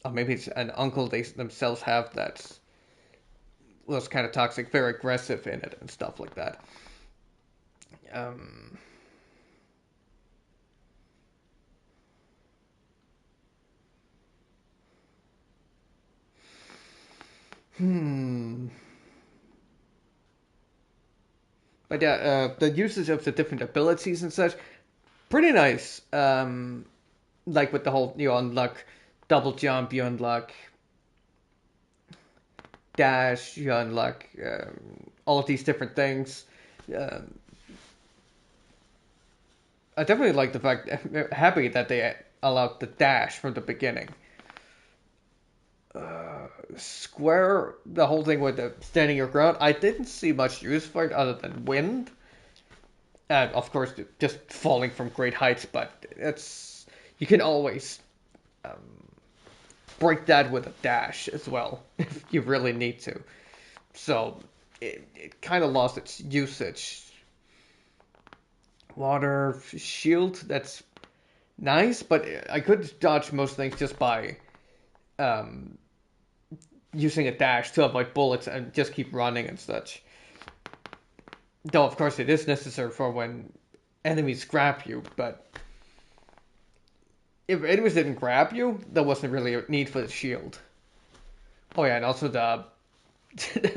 S1: or maybe it's an uncle they themselves have that was kind of toxic, very aggressive in it and stuff like that. But yeah, the usage of the different abilities and such, pretty nice. Like with the whole, you unlock double jump, you unlock dash, you unlock all of these different things. I definitely like the fact, happy that they allowed the dash from the beginning. Square, the whole thing with the standing your ground, I didn't see much use for it other than wind. And of course, just falling from great heights, but you can always break that with a dash as well, if you really need to. So, it kind of lost its usage. Water shield, that's nice, but I could dodge most things just by using a dash to avoid bullets and just keep running and such. Though, of course, it is necessary for when enemies grab you, but if enemies didn't grab you, there wasn't really a need for the shield. Oh yeah, and also the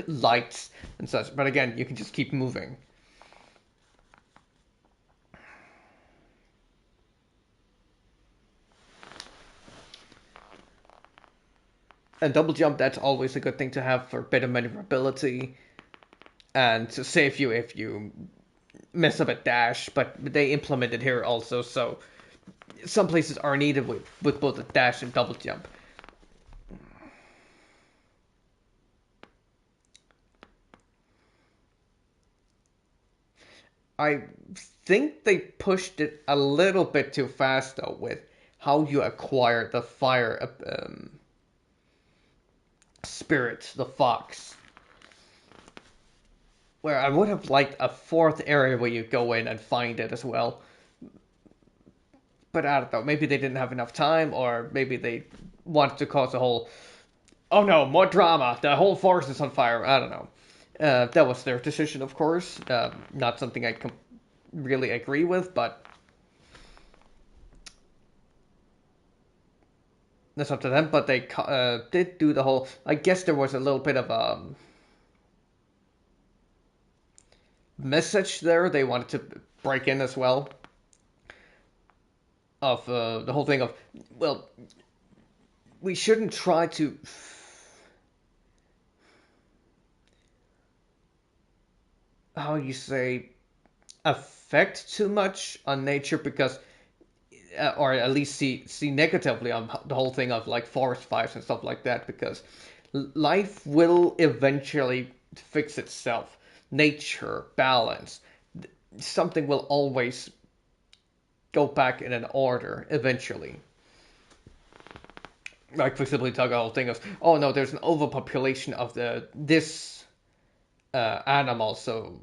S1: lights and such, but again, you can just keep moving. And double jump, that's always a good thing to have for better maneuverability. and to save you if you mess up a dash, but they implement it here also, so some places are needed with both a dash and double jump. I think they pushed it a little bit too fast though with how you acquire the fire spirit, the fox. Where I would have liked a fourth area where you go in and find it as well. But I don't know, maybe they didn't have enough time, or maybe they wanted to cause a whole, oh no, more drama, the whole forest is on fire, I don't know. That was their decision, of course. Not something I really agree with, but that's up to them. But they did do the whole, I guess there was a little bit of message there they wanted to break in as well. Of the whole thing of, well, we shouldn't try to how you say affect too much on nature, because or at least see negatively on the whole thing of like forest fires and stuff like that, because life will eventually fix itself. Nature, balance, something will always go back in an order eventually. Like, for example, talk about the whole thing of, oh no, there's an overpopulation of this animal, so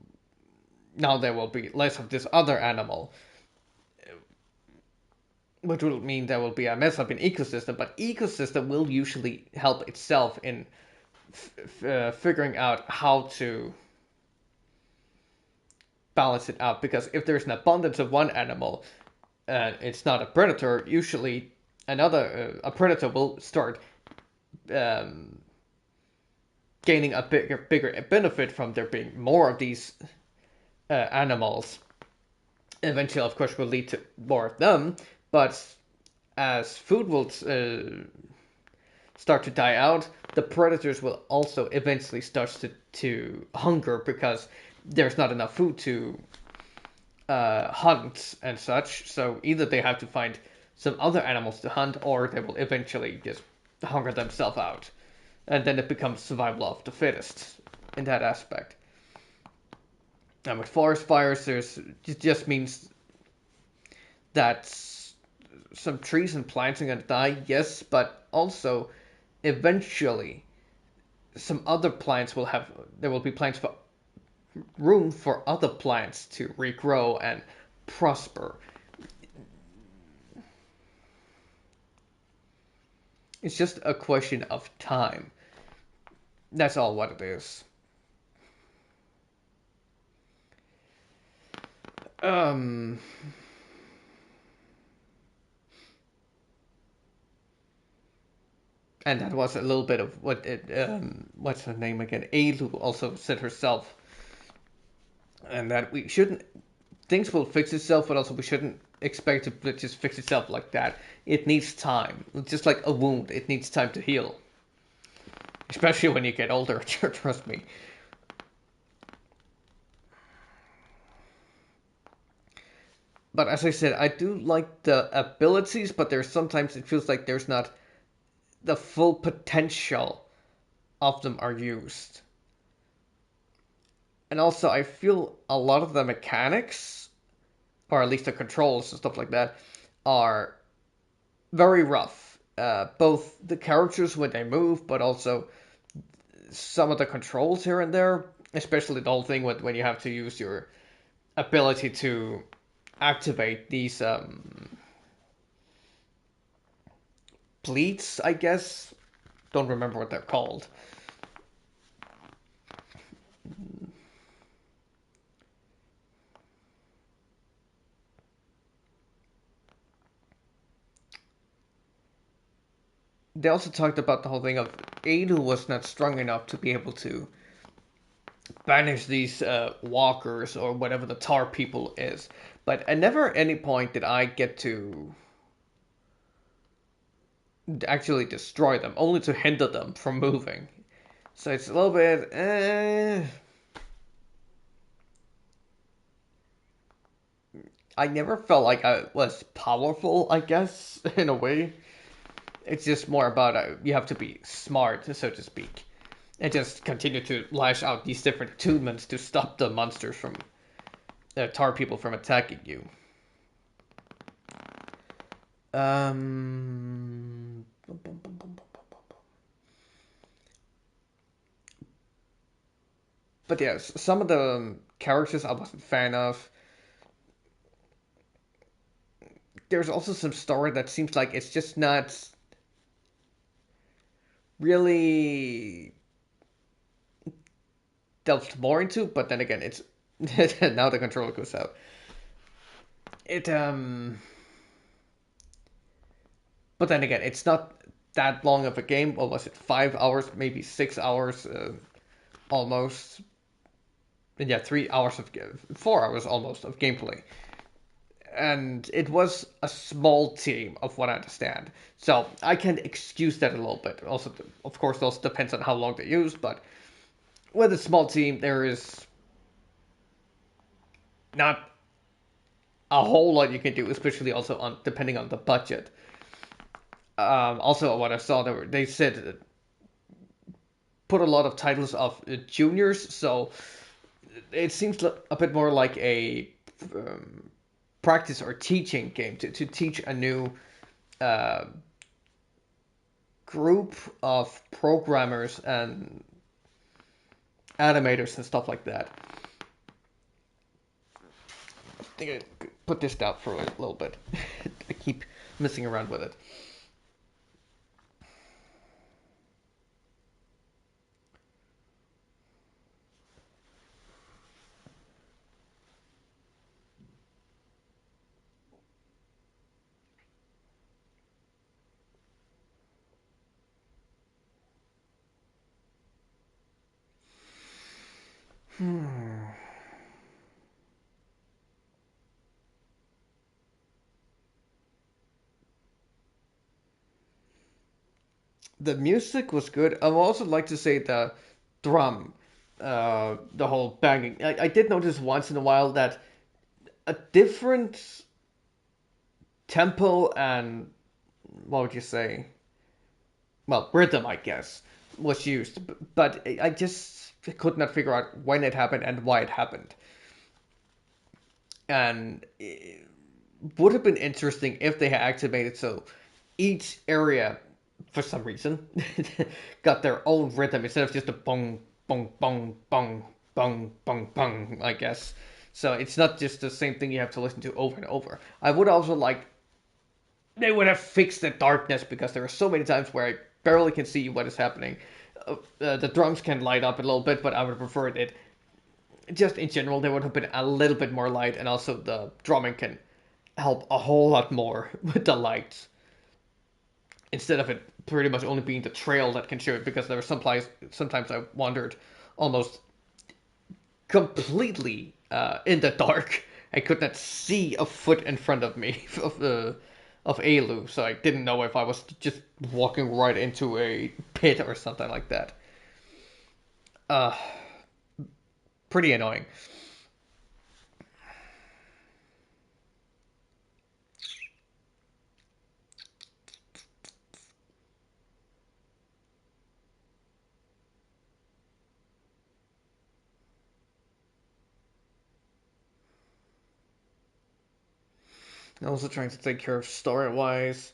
S1: now there will be less of this other animal, which will mean there will be a mess up in ecosystem, but ecosystem will usually help itself in figuring out how to balance it out, because if there's an abundance of one animal and it's not a predator, usually another a predator will start gaining a bigger benefit from there being more of these animals. Eventually, of course, will lead to more of them, but as food will start to die out, the predators will also eventually start to hunger, because there's not enough food to hunt and such. So either they have to find some other animals to hunt, or they will eventually just hunger themselves out. And then it becomes survival of the fittest in that aspect. And with forest fires, it just means that some trees and plants are going to die, yes, but also eventually some other plants there will be plants for room for other plants to regrow and prosper. It's just a question of time. That's all what it is. And that was a little bit of what what's her name again? Ailu also said herself. And that things will fix itself, but also we shouldn't expect it to just fix itself like that. It needs time. It's just like a wound. It needs time to heal. Especially when you get older, trust me. But as I said, I do like the abilities, but there's sometimes it feels like there's not the full potential of them are used. And also, I feel a lot of the mechanics, or at least the controls and stuff like that, are very rough. Both the characters when they move, but also some of the controls here and there, especially the whole thing when you have to use your ability to activate these bleeds, I guess. Don't remember what they're called. They also talked about the whole thing of Adu was not strong enough to be able to banish these walkers or whatever the tar people is. But at never any point did I get to actually destroy them, only to hinder them from moving. So it's a little bit I never felt like I was powerful, I guess, in a way. It's just more about you have to be smart, so to speak, and just continue to lash out these different attunements to stop the monsters from tar people from attacking you. But yes, some of the characters I wasn't a fan of. There's also some story that seems like it's just not really delved more into, but then again, it's now the controller goes out. But then again, it's not that long of a game. Or was it 5 hours, maybe 6 hours, almost? And yeah, 3 hours of 4 hours almost of gameplay. And it was a small team, of what I understand. So I can excuse that a little bit. Also, of course, those depends on how long they use. But with a small team, there is not a whole lot you can do, especially also on depending on the budget. Also, what I saw, they said put a lot of titles of juniors, so it seems a bit more like a practice or teaching game to teach a new group of programmers and animators and stuff like that. I think I could put this down for a little bit. I keep messing around with it. The music was good. I would also like to say the drum, the whole banging. I did notice once in a while that a different tempo and what would you say? Well, rhythm, I guess, was used, but I just could not figure out when it happened and why it happened. And it would have been interesting if they had activated so each area, for some reason, got their own rhythm instead of just a bong, bong, bong, bong, bong, bong, bong, I guess. So it's not just the same thing you have to listen to over and over. I would also like they would have fixed the darkness because there are so many times where I barely can see what is happening. The drums can light up a little bit, but I would prefer it just in general. There would have been a little bit more light, and also the drumming can help a whole lot more with the lights instead of it pretty much only being the trail that can show it. Because there were sometimes I wandered almost completely in the dark. I could not see a foot in front of me of Alu, so I didn't know if I was just walking right into a pit or something like that. Pretty annoying. Also trying to take care of story-wise.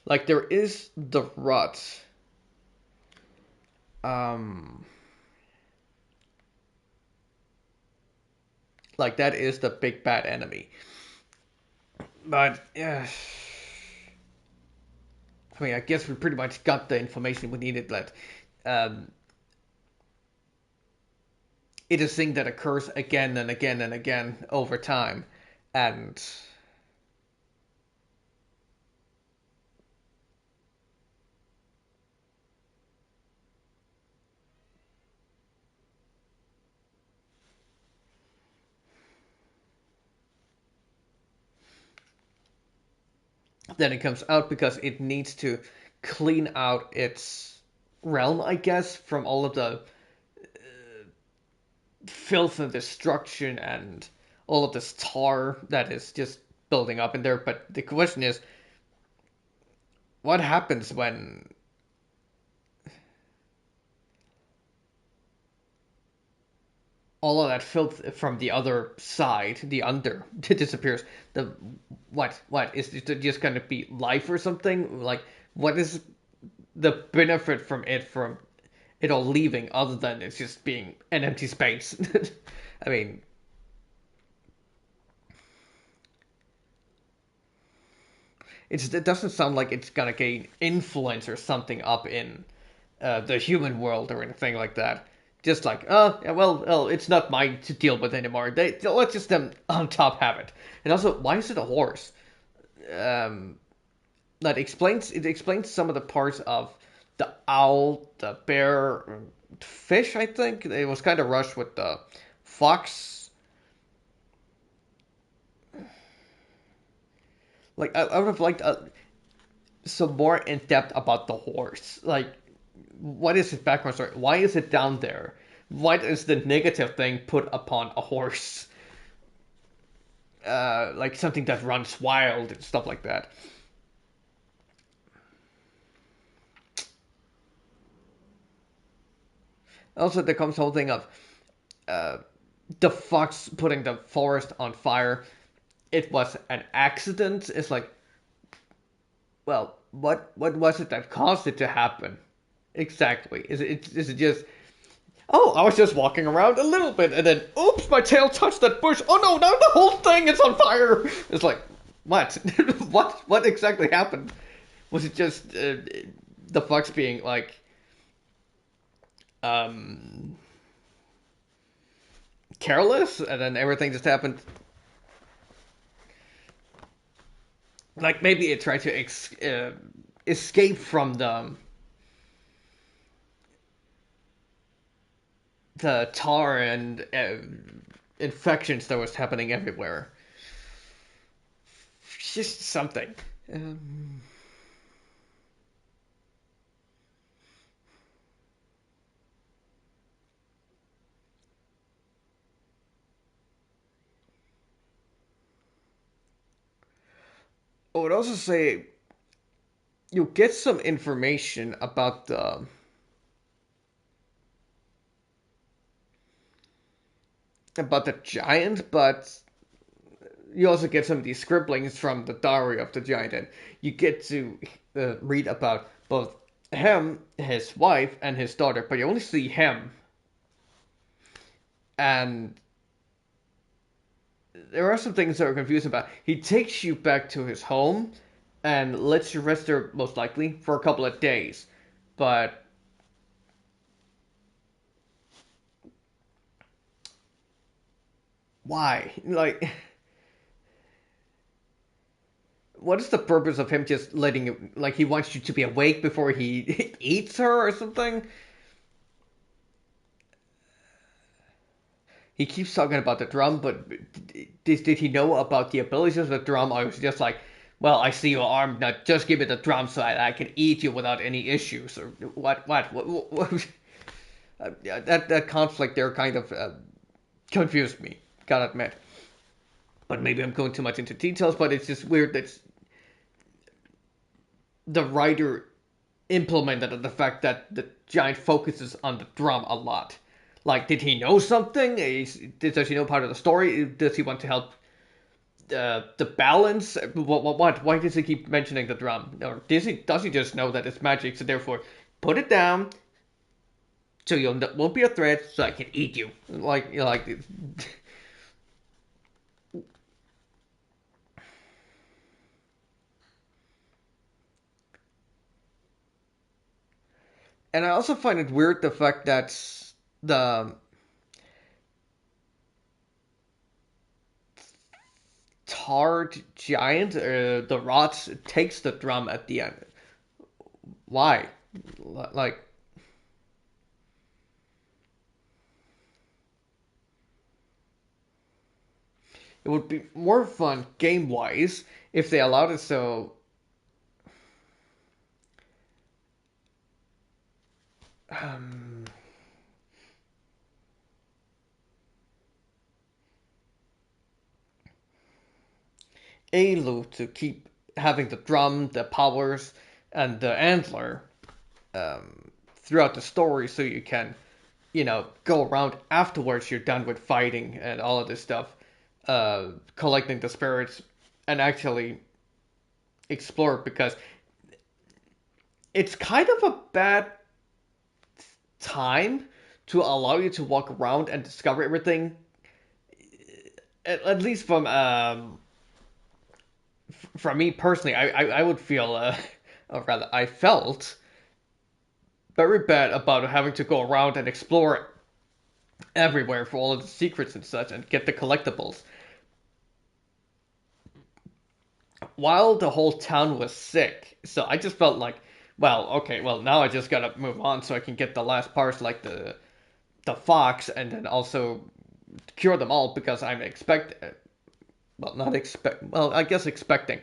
S1: Like, there is the rut. Like, that is the big bad enemy. But, yeah. I mean, I guess we pretty much got the information we needed that it is a thing that occurs again and again and again over time. And then it comes out because it needs to clean out its realm, I guess, from all of the filth and destruction and all of this tar that is just building up in there. But the question is, what happens when all of that filth from the other side, the under, disappears? The what is it just going to be life or something? Like, what is the benefit from it all leaving, other than it's just being an empty space? I mean, it doesn't sound like it's gonna gain influence or something up in the human world or anything like that. Just like, oh, yeah, well, it's not mine to deal with anymore. Let's just them on top have it. And also, why is it a horse? That explains some of the parts of the owl, the bear, fish. I think it was kind of rushed with the fox. Like, I would have liked some more in depth about the horse. Like, what is his background story? Why is it down there? What is the negative thing put upon a horse? Like something that runs wild and stuff like that. Also, there comes the whole thing of the fox putting the forest on fire. It was an accident. It's like, well, what was it that caused it to happen? Exactly. Is it just, oh, I was just walking around a little bit, and then, oops, my tail touched that bush. Oh no, now the whole thing is on fire. It's like, what? What exactly happened? Was it just the fox being like, careless, and then everything just happened? Like maybe it tried to escape from the tar and infections that was happening everywhere. Just something. I would also say you get some information about the giant, but you also get some of these scribblings from the diary of the giant, and you get to read about both him, his wife, and his daughter, but you only see him. And there are some things that are confusing about. He takes you back to his home and lets you rest there, most likely, for a couple of days. But why? Like, what is the purpose of him just letting you, like, he wants you to be awake before he eats her or something? He keeps talking about the drum, but did he know about the abilities of the drum? Or was he just like, well, I see your arm, now just give me the drum so I can eat you without any issues? Or what? That conflict there kind of confused me, gotta admit. But maybe I'm going too much into details, but it's just weird that the writer implemented the fact that the giant focuses on the drum a lot. Like, did he know something? Does he know part of the story? Does he want to help the balance? What? Why does he keep mentioning the drum? Or does he just know that it's magic, so therefore put it down so you won't be a threat, so I can eat you? Like, and I also find it weird the fact that the tarred giant, the rot, takes the drum at the end. Why? Like, it would be more fun game wise if they allowed it so. Um, Ailu to keep having the drum, the powers, and the antler throughout the story, so you can, go around afterwards. You're done with fighting and all of this stuff, collecting the spirits, and actually explore, because it's kind of a bad time to allow you to walk around and discover everything. At least from me personally, I would feel, or rather, I felt very bad about having to go around and explore everywhere for all of the secrets and such, and get the collectibles, while the whole town was sick. So I just felt like, well, okay, well, now I just gotta move on so I can get the last parts, like the fox, and then also cure them all, because I'm I guess expecting.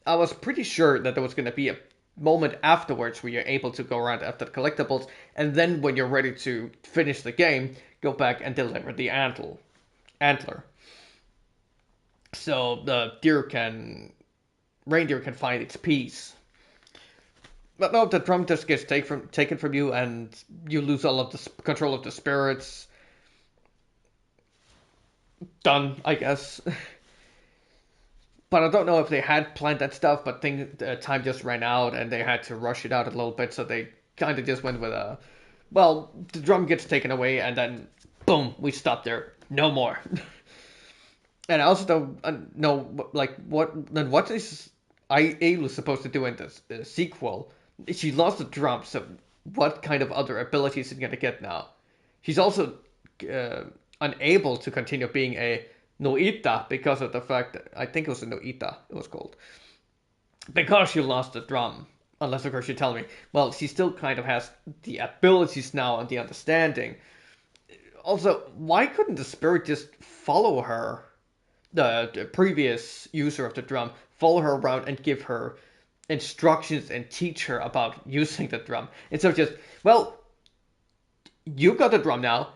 S1: I was pretty sure that there was gonna be a moment afterwards where you're able to go around after the collectibles, and then when you're ready to finish the game, go back and deliver the antler. So the reindeer can find its peace. But no, the drum just gets taken from you, and you lose all of the control of the spirits. Done, I guess. But I don't know if they had planned that stuff, but time just ran out, and they had to rush it out a little bit, so they kind of just went with the drum gets taken away, and then, boom, we stop there. No more. And I also don't know, like, what is Ailu supposed to do in the sequel? She lost the drum, so what kind of other abilities is she gonna get now? She's also unable to continue being a Noita because of the fact that, I think it was a Noita, it was called. Because she lost the drum. Unless, of course, you tell me, well, she still kind of has the abilities now and the understanding. Also, why couldn't the spirit just follow her, the previous user of the drum, follow her around and give her instructions and teach her about using the drum? Instead of just, well, you got the drum now,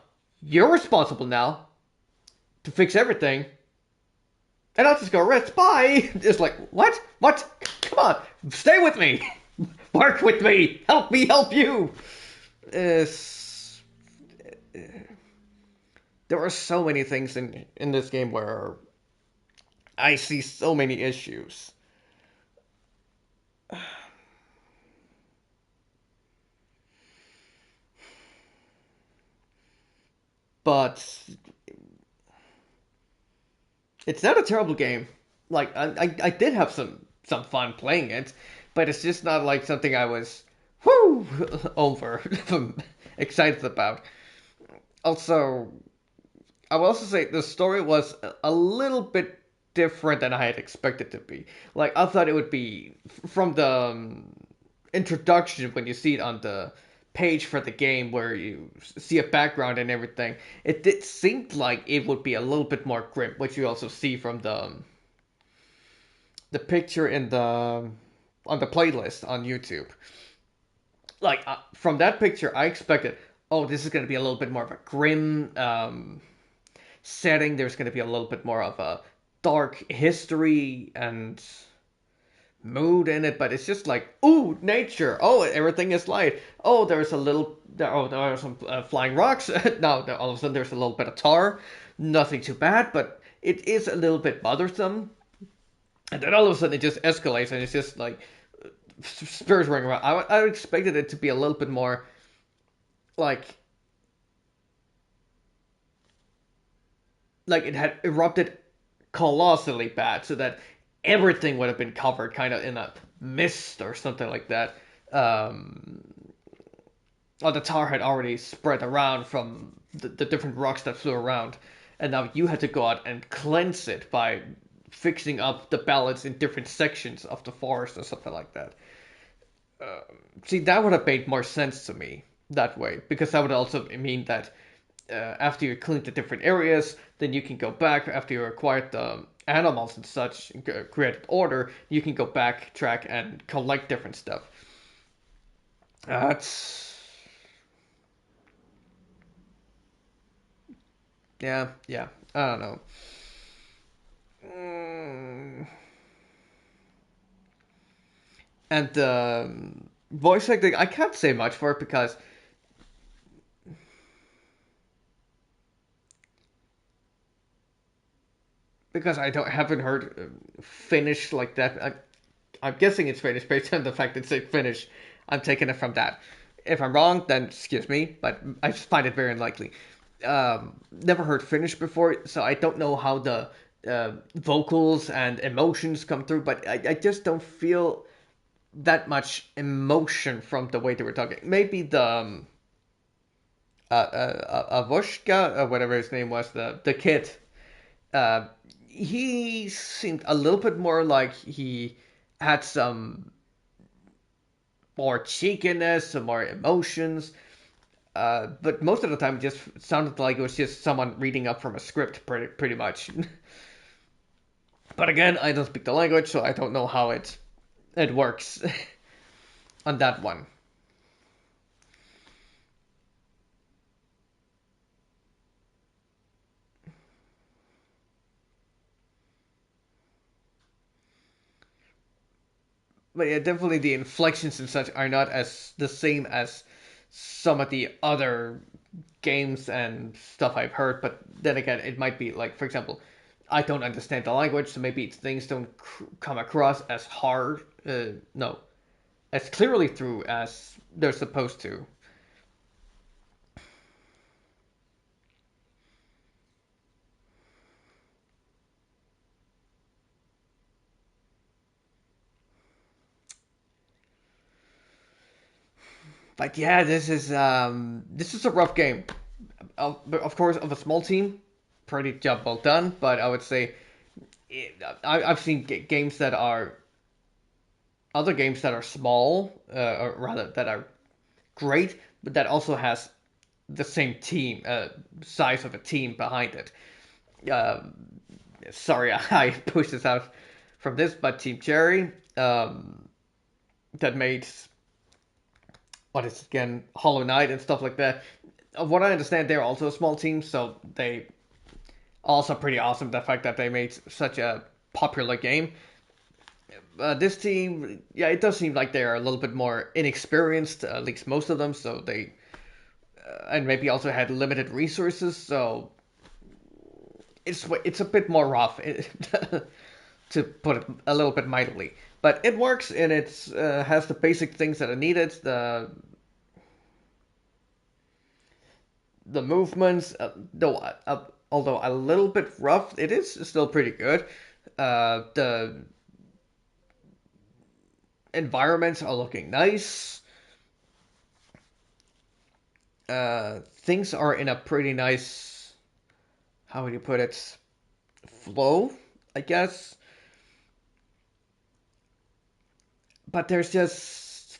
S1: you're responsible now to fix everything, and I'll just go rest, bye! It's like, what? Come on, stay with me! Work with me! Help me help you! There are so many things in this game where I see so many issues. But it's not a terrible game. Like, I did have some fun playing it, but it's just not like something I was over excited about. Also, I will also say the story was a little bit different than I had expected to be. Like, I thought it would be from the introduction, when you see it on the page for the game where you see a background and everything, it seemed like it would be a little bit more grim, which you also see from the picture in the on the playlist on YouTube. Like, from that picture, I expected, oh, this is going to be a little bit more of a grim setting. There's going to be a little bit more of a dark history and mood in it, but it's just like, ooh, nature. Oh, everything is light. Oh, there are some flying rocks. Now, all of a sudden, there's a little bit of tar. Nothing too bad, but it is a little bit bothersome. And then all of a sudden, it just escalates, and it's just like spirits running around. I expected it to be a little bit more like it had erupted colossally bad, so that everything would have been covered kind of in a mist or something like that. Or the tar had already spread around from the different rocks that flew around, and now you had to go out and cleanse it by fixing up the balance in different sections of the forest or something like that. See, that would have made more sense to me that way, because that would also mean that after you clean the different areas, then you can go back after you acquired the animals and such, created order, you can go back, track, and collect different stuff. That's... yeah, I don't know. And voice acting, I can't say much for it because I haven't heard Finnish like that. I'm guessing it's Finnish based on the fact that it's Finnish. I'm taking it from that. If I'm wrong, then excuse me, but I find it very unlikely. Never heard Finnish before, so I don't know how the vocals and emotions come through, but I just don't feel that much emotion from the way they were talking. Maybe the Avoshka, or whatever his name was, the kid, uh, he seemed a little bit more like he had some more cheekiness, some more emotions. But most of the time, it just sounded like it was just someone reading up from a script, pretty much. But again, I don't speak the language, so I don't know how it works on that one. But yeah, definitely the inflections and such are not as the same as some of the other games and stuff I've heard. But then again, it might be like, for example, I don't understand the language, so maybe things don't come across as hard. No, as clearly through as they're supposed to. But yeah, this is a rough game. Of course, of a small team, pretty job well done. But I would say I've seen games that are other games that are small, or rather that are great, but that also has the same team size of a team behind it. Uh, Sorry, I pushed this out from this, but Team Cherry that made what is it again, Hollow Knight and stuff like that. Of what I understand, they're also a small team, so they also pretty awesome. The fact that they made such a popular game. This team, yeah, it does seem like they're a little bit more inexperienced, at least most of them. So they, and maybe also had limited resources. So it's a bit more rough, to put it a little bit mildly. But it works, and it's has the basic things that are needed. The movements, although a little bit rough, it is still pretty good. The environments are looking nice. Things are in a pretty nice, how would you put it, flow, I guess. But there's just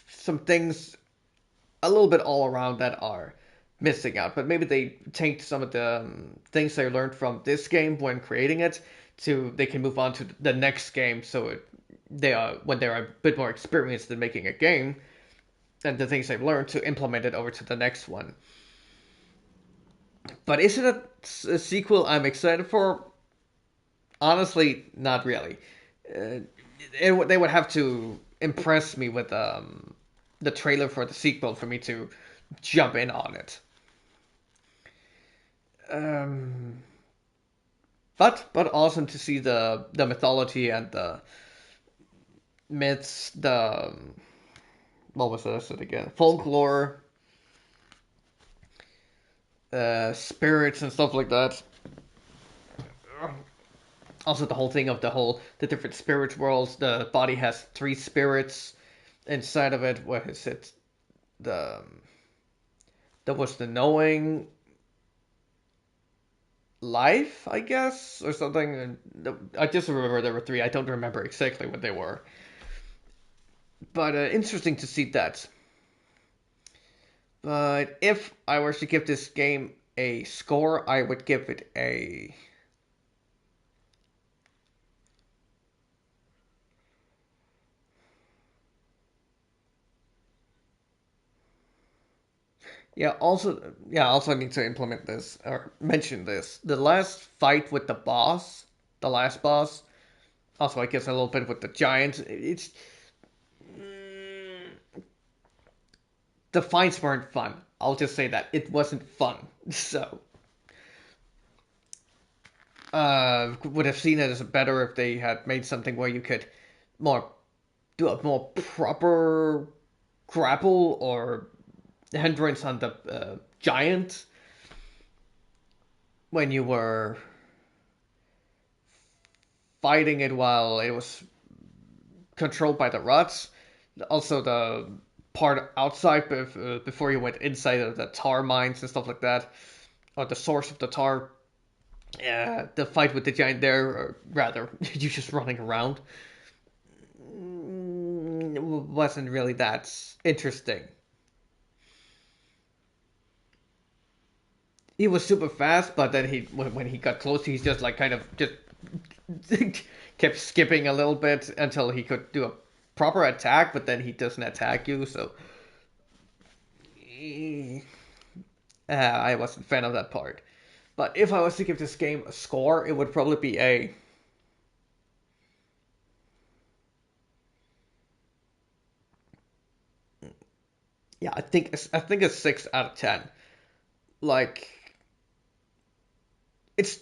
S1: some things a little bit all around that are missing out. But maybe they take some of the things they learned from this game when creating it to they can move on to the next game. So they are when they are a bit more experienced in making a game, and the things they've learned to implement it over to the next one. But is it a sequel I'm excited for? Honestly, not really. They would have to impress me with the trailer for the sequel for me to jump in on it. But awesome to see the mythology and the myths, the what was this again? Folklore, spirits and stuff like that. Also, the whole thing of the different spirit worlds. The body has 3 spirits inside of it. What is it? The There was the knowing life, I guess, or something. And I just remember there were 3. I don't remember exactly what they were. But interesting to see that. But if I were to give this game a score, I would give it a... Also need to implement this or mention this. The last fight with the last boss, Also, I guess a little bit with the giants. The fights weren't fun. I'll just say that it wasn't fun. So, would have seen it as better if they had made something where you could do a more proper grapple or hindrance on the giant when you were fighting it while it was controlled by the rods. Also, the part outside before you went inside of the tar mines and stuff like that, or the source of the tar. The fight with the giant there, or rather, you just running around, wasn't really that interesting. He was super fast, but then when he got close, he's just like kind of just kept skipping a little bit until he could do a proper attack, but then he doesn't attack you, so I wasn't a fan of that part. But if I was to give this game a score, it would probably be a I think a 6 out of 10. Like, it's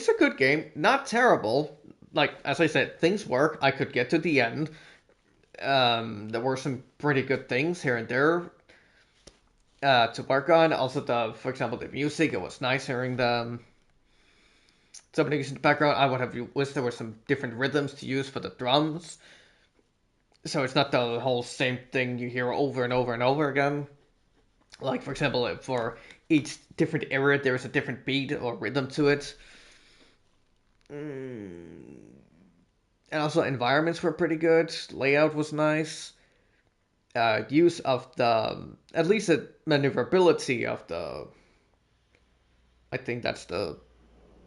S1: a good game, not terrible. Like, as I said, things work. I could get to the end. There were some pretty good things here and there to work on. Also, for example, the music. It was nice hearing somebody in the background. I would have wished there were some different rhythms to use for the drums, so it's not the whole same thing you hear over and over and over again. Like, for example, for each different area, there is a different beat or rhythm to it. And also, environments were pretty good. Layout was nice. Use of at least the maneuverability of I think that's the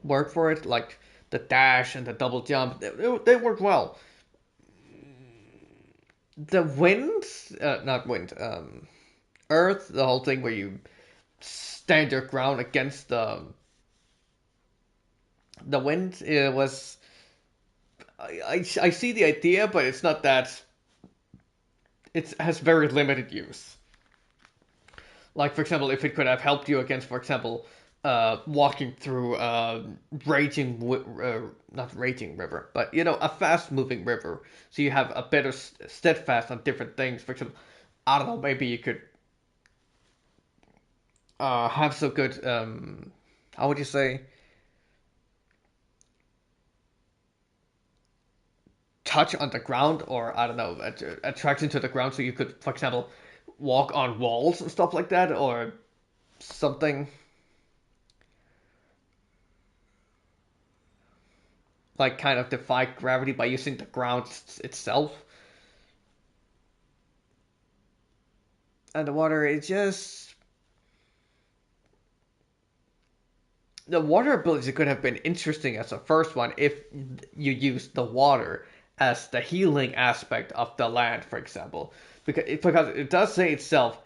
S1: word for it. Like the dash and the double jump, they work well. The wind, not wind, earth, the whole thing where you stand your ground against the wind, it was. I see the idea, but it's not that. It has very limited use. Like, for example, if it could have helped you against, for example, walking through a not raging river, but, a fast-moving river. So you have a better steadfast on different things. For example, I don't know, maybe you could have so good, how would you say, touch on the ground, or I don't know, attraction to the ground, so you could, for example, walk on walls and stuff like that, or something like kind of defy gravity by using the ground itself. And the water is just the water ability could have been interesting as a first one if you used the water as the healing aspect of the land, for example, because it does say itself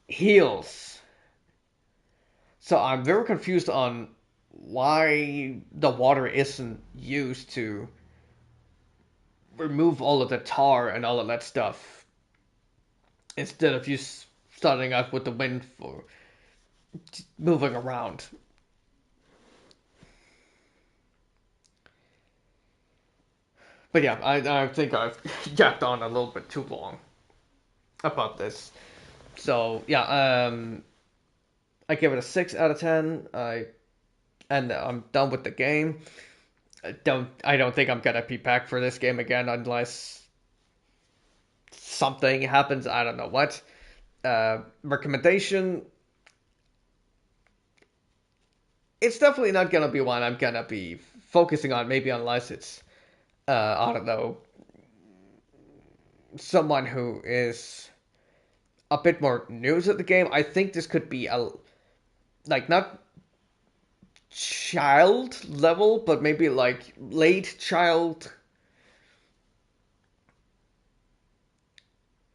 S1: heals. So I'm very confused on why the water isn't used to remove all of the tar and all of that stuff instead of you starting out with the wind for moving around. But yeah, I think I've yapped on a little bit too long about this. So yeah, I give it a 6 out of 10. And I'm done with the game. I don't think I'm gonna be back for this game again unless something happens. I don't know what. Recommendation. It's definitely not gonna be one I'm gonna be focusing on. Maybe unless it's I don't know, someone who is a bit more new to the game. I think this could be not child level, but maybe like late child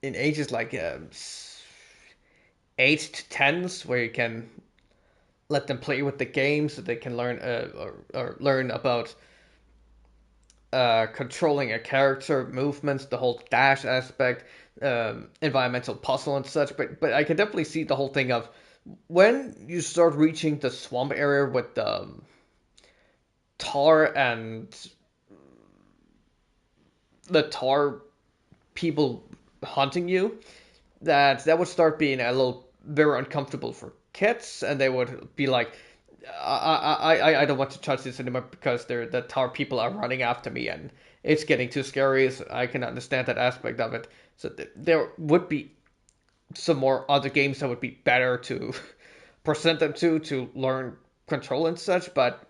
S1: in ages like 8 to 10s, where you can let them play with the game so they can learn or learn about controlling a character, movements, the whole dash aspect, environmental puzzle and such. But I can definitely see the whole thing of when you start reaching the swamp area with the tar and the tar people hunting you, that would start being a little very uncomfortable for kids, and they would be like, I don't want to touch this anymore because the tar people are running after me and it's getting too scary. So I can understand that aspect of it. So there would be some more other games that would be better to present them to learn control and such, but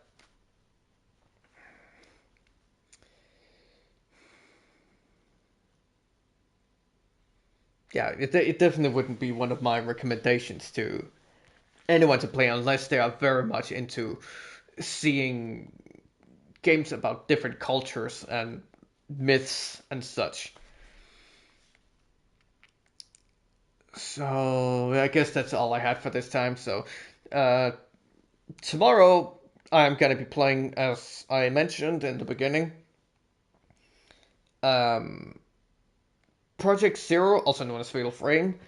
S1: yeah, it definitely wouldn't be one of my recommendations to anyone to play unless they are very much into seeing games about different cultures and myths and such. So I guess that's all I had for this time. So tomorrow I'm gonna be playing, as I mentioned in the beginning, Project Zero, also known as Fatal Frame,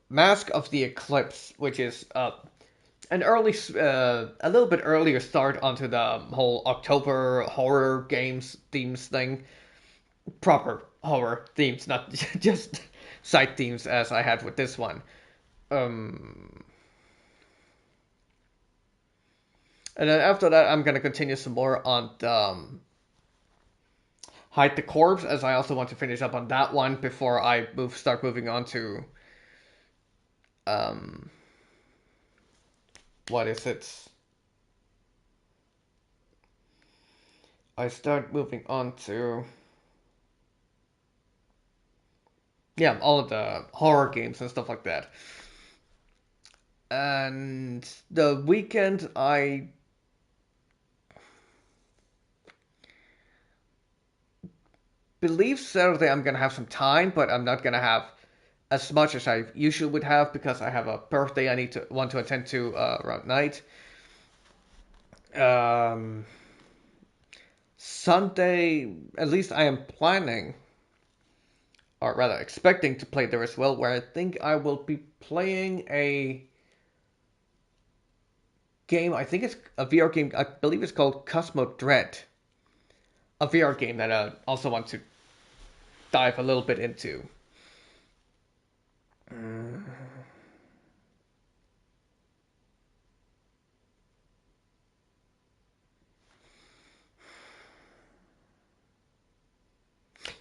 S1: Mask of the Eclipse, which is an early, a little bit earlier start onto the whole October horror games themes thing. Proper horror themes, not just side themes as I had with this one. And then after that, I'm gonna continue some more on the, Hide the Corpse, as I also want to finish up on that one before I start moving on to what is it? I start moving on to, yeah, all of the horror games and stuff like that. And the weekend, I believe Saturday I'm gonna have some time, but I'm not gonna have as much as I usually would have because I have a birthday I want to attend to around night. Sunday, at least I am planning, or rather expecting to play there as well, where I think I will be playing a game. I think it's a VR game. I believe it's called Cosmo Dread. A VR game that I also want to dive a little bit into.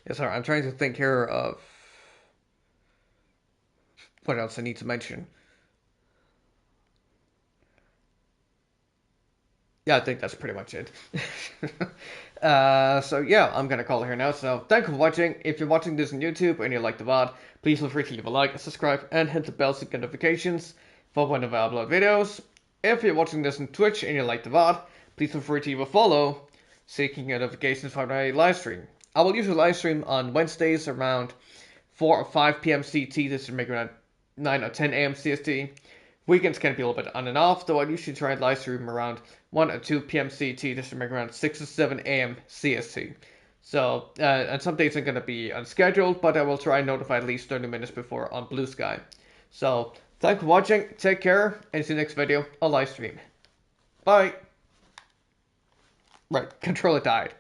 S1: Yeah, sorry, I'm trying to think here of what else I need to mention. Yeah, I think that's pretty much it. So yeah, I'm gonna call it here now. So thank you for watching. If you're watching this on YouTube and you like the VOD, please feel free to leave a like, subscribe, and hit the bell to get notifications for whenever I upload videos. If you're watching this on Twitch and you like the VOD, please feel free to leave a follow, seeking notifications for my live stream. I will usually live stream on Wednesdays around 4 or 5 p.m. CT. This is maybe around 9 or 10 a.m. CST. Weekends can be a little bit on and off, though I usually try and live stream around 1 or 2 p.m. CT, just to make around 6 or 7 a.m. CST. So, and some days are going to be unscheduled, but I will try and notify at least 30 minutes before on Blue Sky. So, thanks for watching, take care, and see you next video, or live stream. Bye! Right, controller died.